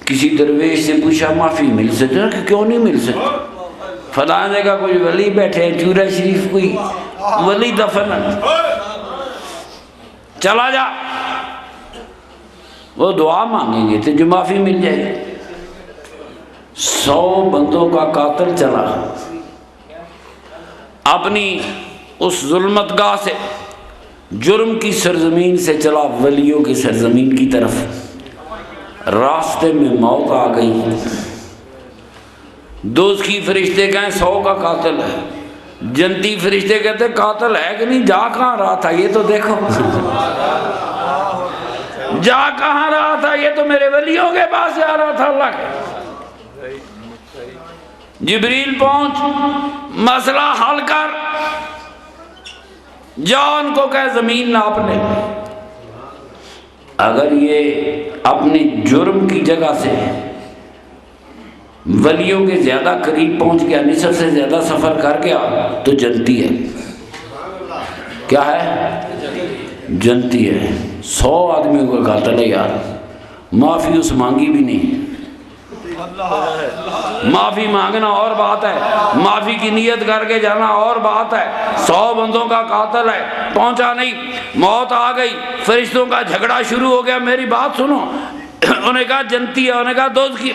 کسی درویش سے پوچھا معافی مل سکتا کہ کیوں نہیں مل سکتا؟ فلاں جگہ کوئی ولی بیٹھے ہیں، چورہ شریف کوئی ولی دفن ہے، چلا جا، وہ دعا مانگیں گے تجھے معافی مل جائے گی۔ 100 بندوں کا قاتل چلا، اپنی اس ظلمت گاہ سے، جرم کی سرزمین سے چلا ولیوں کی سرزمین کی طرف۔ راستے میں موت آ گئی، دوست کی فرشتے کہیں 100 کا قاتل ہے، جنتی فرشتے کہتے قاتل ہے کہ نہیں، جا کہاں رہا تھا یہ تو دیکھو، جا کہاں رہا تھا یہ تو میرے ولیوں کے پاس جا رہا تھا اللہ کے۔ جبریل پہنچ، مسئلہ حل کر، جان کو کہ زمین ناپ لے۔ اگر یہ اپنی جرم کی جگہ سے ولیوں کے زیادہ قریب پہنچ گیا، نصف سے زیادہ سفر کر گیا تو جنتی ہے۔ کیا ہے؟ جنتی ہے۔ 100 آدمیوں کا قاتل ہے یار، معافی اس مانگی بھی نہیں۔ معافی مانگنا اور بات ہے، معافی کی نیت کر کے جانا اور بات ہے۔ 100 بندوں کا قاتل ہے، پہنچا نہیں، موت آ گئی، فرشتوں کا جھگڑا شروع ہو گیا۔ میری بات سنو، انہوں نے کہا جنتی ہے، انہوں نے کہا دوست کی۔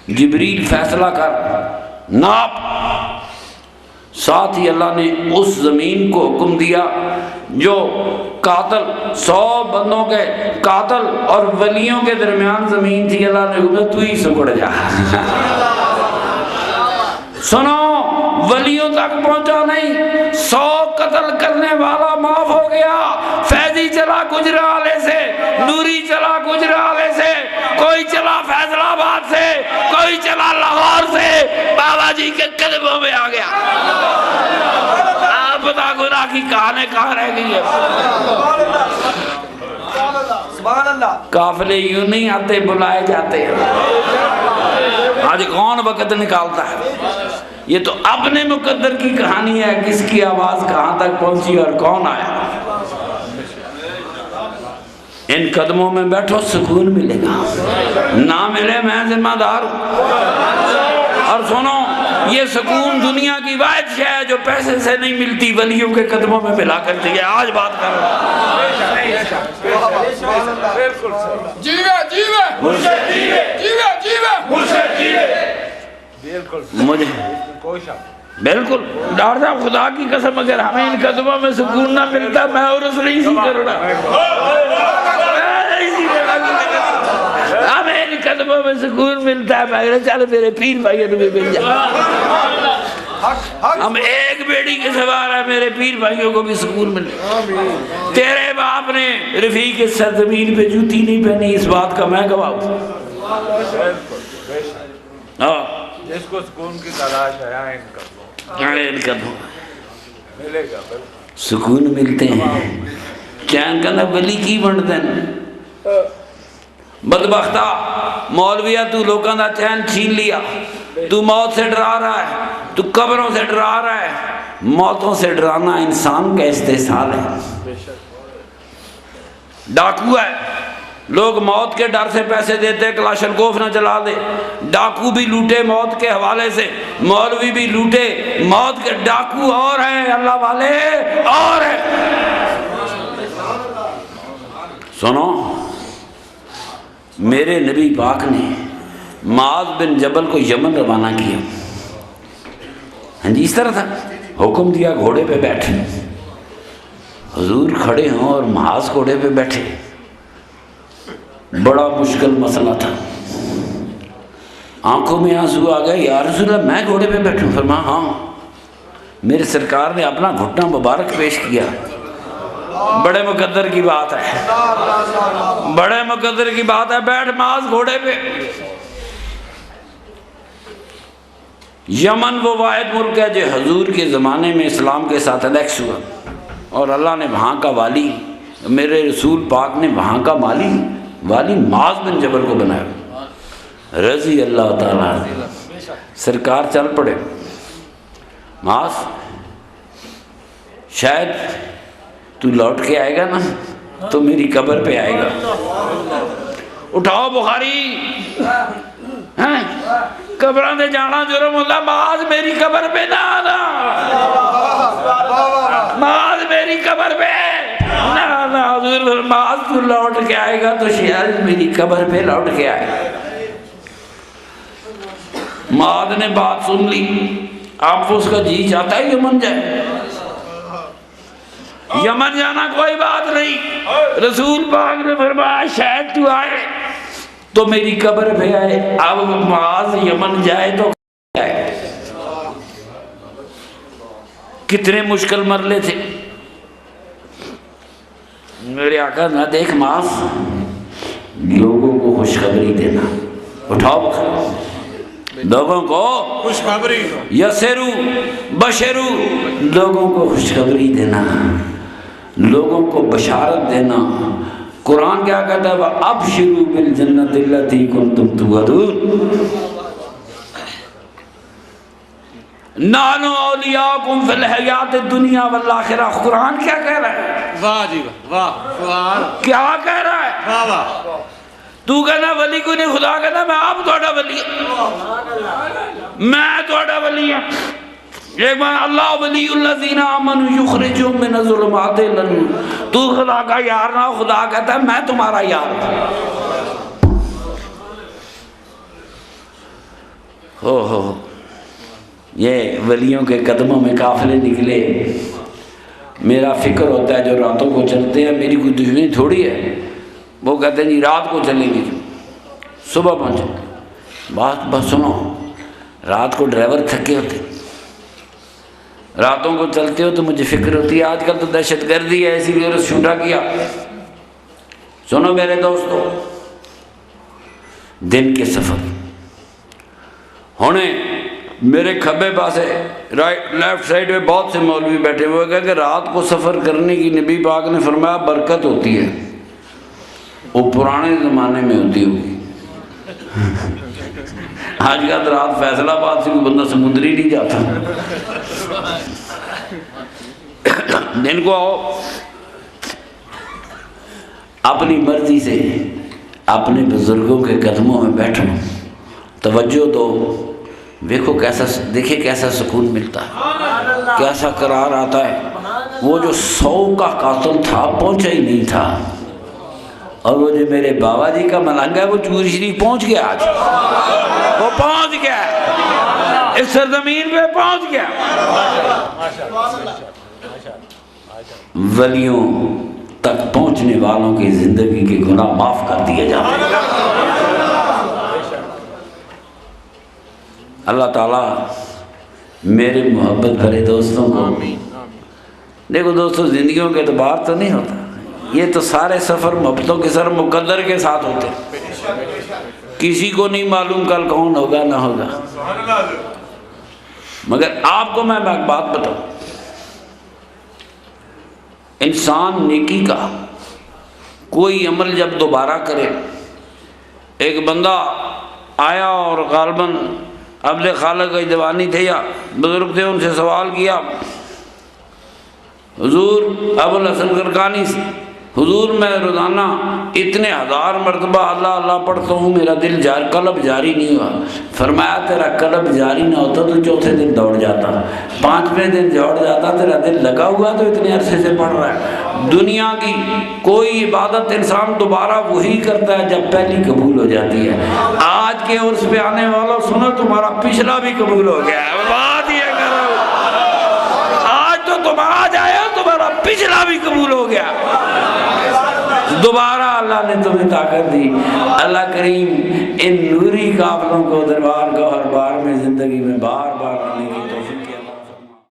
جبریل فیصلہ کر، ناپ۔ ساتھ ہی اللہ نے اس زمین کو حکم دیا جو قاتل 100 بندوں کے قاتل اور ولیوں کے درمیان زمین تھی، اللہ نے حکم دیا تو ہی سکڑ جا۔ سنو، ولیوں تک پہنچا نہیں، 100 قتل کرنے والا معاف ہو گیا۔ فیضی چلا گجرالے سے، نوری چلا گجرالے سے، کوئی چلا فیصل آباد سے، کوئی چلا لاہور سے، بابا جی کے قدموں میں آ گیا۔ آپ بتا گناہ کی کہانے کہاں رہ گئی ہے؟ سبحان اللہ۔ قافلے یوں نہیں آتے، بلائے جاتے ہیں۔ آج کون وقت نکالتا ہے؟ یہ تو اپنے مقدر کی کہانی ہے، کس کی آواز کہاں تک پہنچی اور کون آیا۔ ان قدموں میں بیٹھو، سکون ملے گا، نہ ملے میں ذمہ دار ہوں۔ اور سنو، یہ سکون دنیا کی واحد شے ہے جو پیسے سے نہیں ملتی، ولیوں کے قدموں میں ملا کرتی ہے۔ آج بات کر رہا ہوں۔ جیوے جیوے مرشد جیوے، جیوے جیوے مرشد جیوے۔ مجھے بالکل ڈاکٹر صاحب، خدا کی قسم اگر ہمیں ان قدموں میں سکون نہ ملتا، میں اور اس نہیں سی کرنا۔ ہمیں ان قدموں میں سکون ملتا ہے، میں چل میرے پیر بھائیوں نے بھی مل جائے۔ ہم ایک بیڑی کے سوار ہیں، میرے پیر بھائیوں کو بھی سکون ملے۔ تیرے باپ نے رفیق کے سرزمین پہ جوتی نہیں پہنی، اس بات کا میں گواہ ہوں۔ جس کو سکون کی تلاش ہے ان قدموں ملے گا، سکون ملتے ہیں۔ چین کہنا ولی کی بنتے ہیں؟ بدبختہ مولویہ، تو لوگوں دا چین چھین لیا، تو موت سے ڈرا رہا ہے، تو قبروں سے ڈرا رہا ہے۔ موتوں سے ڈرانا انسان کا استحصال ہے۔ ڈاکو ہے، لوگ موت کے ڈر سے پیسے دیتے، کلاشنکوف نہ چلا دے۔ ڈاکو بھی لوٹے موت کے حوالے سے، مولوی بھی لوٹے موت کے۔ ڈاکو اور ہیں، اللہ والے اور ہیں۔ سنو، میرے نبی پاک نے معاذ بن جبل کو یمن روانہ کیا۔ ہاں جی، اس طرح تھا، حکم دیا گھوڑے پہ بیٹھے۔ حضور کھڑے ہوں اور معاذ گھوڑے پہ بیٹھے، بڑا مشکل مسئلہ تھا۔ آنکھوں میں آنسو آ گئے، یا رسول اللہ میں گھوڑے پہ بیٹھوں؟ فرمایا ہاں، میرے سرکار نے اپنا گھٹنا مبارک پیش کیا۔ بڑے مقدر کی بات ہے، بڑے مقدر کی بات ہے۔ بیٹھ معاذ گھوڑے پہ۔ یمن وہ واحد ملک ہے جو حضور کے زمانے میں اسلام کے ساتھ الیکس ہوا، اور اللہ نے وہاں کا والی، میرے رسول پاک نے وہاں کا والی معاذ بن جبل کو بنایا، رضی اللہ تعالیٰ عنہ۔ سرکار چل پڑے، معاذ شاید تو لوٹ کے آئے گا نا تو میری قبر پہ آئے گا۔ اٹھاؤ بخاری، قبروں سے جانا جرم ہوتا، معاذ میری قبر پہ نہ آنا، معاذ میری قبر پہ نہ حضور، معاذ تو لوٹ کے آئے گا تو شاید میری قبر پہ لوٹ کے آئے گا۔ معاذ نے بات سن لی، اب اس کا جی چاہتا ہے یمن جائے۔ یمن جانا کوئی بات نہیں، رسول پاک نے فرمایا شاید تو آئے تو میری قبر پہ آئے۔ اب معاذ یمن جائے تو کتنے مشکل مرلے تھے. میرے آقا نہ دیکھ معاف لوگوں کو خوشخبری دینا. اٹھاؤ لوگوں کو خوشخبری یسرو بشرو، لوگوں کو خوشخبری دینا، لوگوں کو بشارت دینا. قرآن کیا کہتا ہے؟ وَأَبْشِرُوا بِالْجَنَّةِ الَّتِي كُنْتُمْ تُوعَدُونَ نَحْنُ أَوْلِيَاؤُكُمْ فِي الْحَيَاةِ الدُّنْيَا وَالْآخِرَةِ. قرآن کیا کہہ رہا ہے؟ واہ جی واہ سبحان کیا کہہ رہا ہے؟ واہ واہ. تو کہنا ولی کو نہیں، خدا کہنا میں آپ تھوڑا ولی میں تھوڑا ولی ہوں. ایک بار اللہ ولی الذین آمنوا یخرجهم من الظلمات الی النور. تو خدا کا یار نہ، خدا کہتا ہے میں تمہارا یار ہوں. ہو یہ ولیوں کے قدموں میں قافلے نکلے. میرا فکر ہوتا ہے جو راتوں کو چلتے ہیں، میری کوئی دشمنی تھوڑی ہے. وہ کہتے ہیں جی رات کو چلیں گے، صبح پہنچیں. بات سنو، رات کو ڈرائیور تھکے ہوتے، راتوں کو چلتے ہو تو مجھے فکر ہوتی ہے. آج کل تو دہشت گردی ہے، اسی لیے چھوٹا کیا. سنو میرے دوستو، دن کے سفر ہونے میرے کھبے پاسے لیفٹ سائڈ میں بہت سے مولوی بیٹھے ہوئے کہا کہ رات کو سفر کرنے کی نبی پاک نے فرمایا برکت ہوتی ہے. وہ پرانے زمانے میں ہوتی ہوگی. آج کل رات فیصل آباد سے کوئی بندہ سمندری نہیں جاتا. دن کو آؤ، اپنی مرضی سے اپنے بزرگوں کے قدموں میں بیٹھو، توجہ دو. دیکھے کیسا سکون ملتا ہے، کیسا قرار آتا ہے. وہ جو 100 کا قاتل تھا پہنچا ہی نہیں تھا، اور وہ جو میرے بابا جی کا ملنگ ہے وہ چوری شریف پہنچ گیا. آج وہ پہنچ گیا، اس سرزمین پہ پہنچ گیا. ولیوں تک پہنچنے والوں کی زندگی کے گناہ معاف کر دیے جاتے ہیں. اللہ تعالیٰ میرے محبت بھرے دوستوں کو، دیکھو دوستوں زندگیوں کے اعتبار تو نہیں ہوتا، یہ تو سارے سفر محبتوں کے سر مقدر کے ساتھ ہوتے ہیں. کسی کو نہیں معلوم کل کون ہوگا نہ ہوگا. مگر آپ کو میں ایک بات بتاؤں، انسان نیکی کا کوئی عمل جب دوبارہ کرے، ایک بندہ آیا اور غالباً عبد خالق کا جوانی تھے یا بزرگ تھے، ان سے سوال کیا حضور ابو الحسن کرکانی سے، حضور میں روزانہ اتنے 1000 مرتبہ اللہ اللہ پڑھتا ہوں، میرا دل قلب جاری نہیں ہوا. فرمایا تیرا قلب جاری نہ ہوتا تو چوتھے دن دوڑ جاتا، 5ویں دن دوڑ جاتا. تیرا دل لگا ہوا تو اتنے عرصے سے پڑھ رہا ہے. دنیا کی کوئی عبادت انسان دوبارہ وہی کرتا ہے جب پہلی قبول ہو جاتی ہے. آج کے عرس پہ آنے والوں سنو، تمہارا پچھلا بھی قبول ہو گیا ہے. بات یہ کرو، آج تو تم آج آئے ہو، تمہارا پچھلا بھی قبول ہو گیا. دوبارہ اللہ نے تمہیں طاقت دی. اللہ کریم ان نوری قافلوں کو دربار کا ہر بار میں زندگی میں بار بار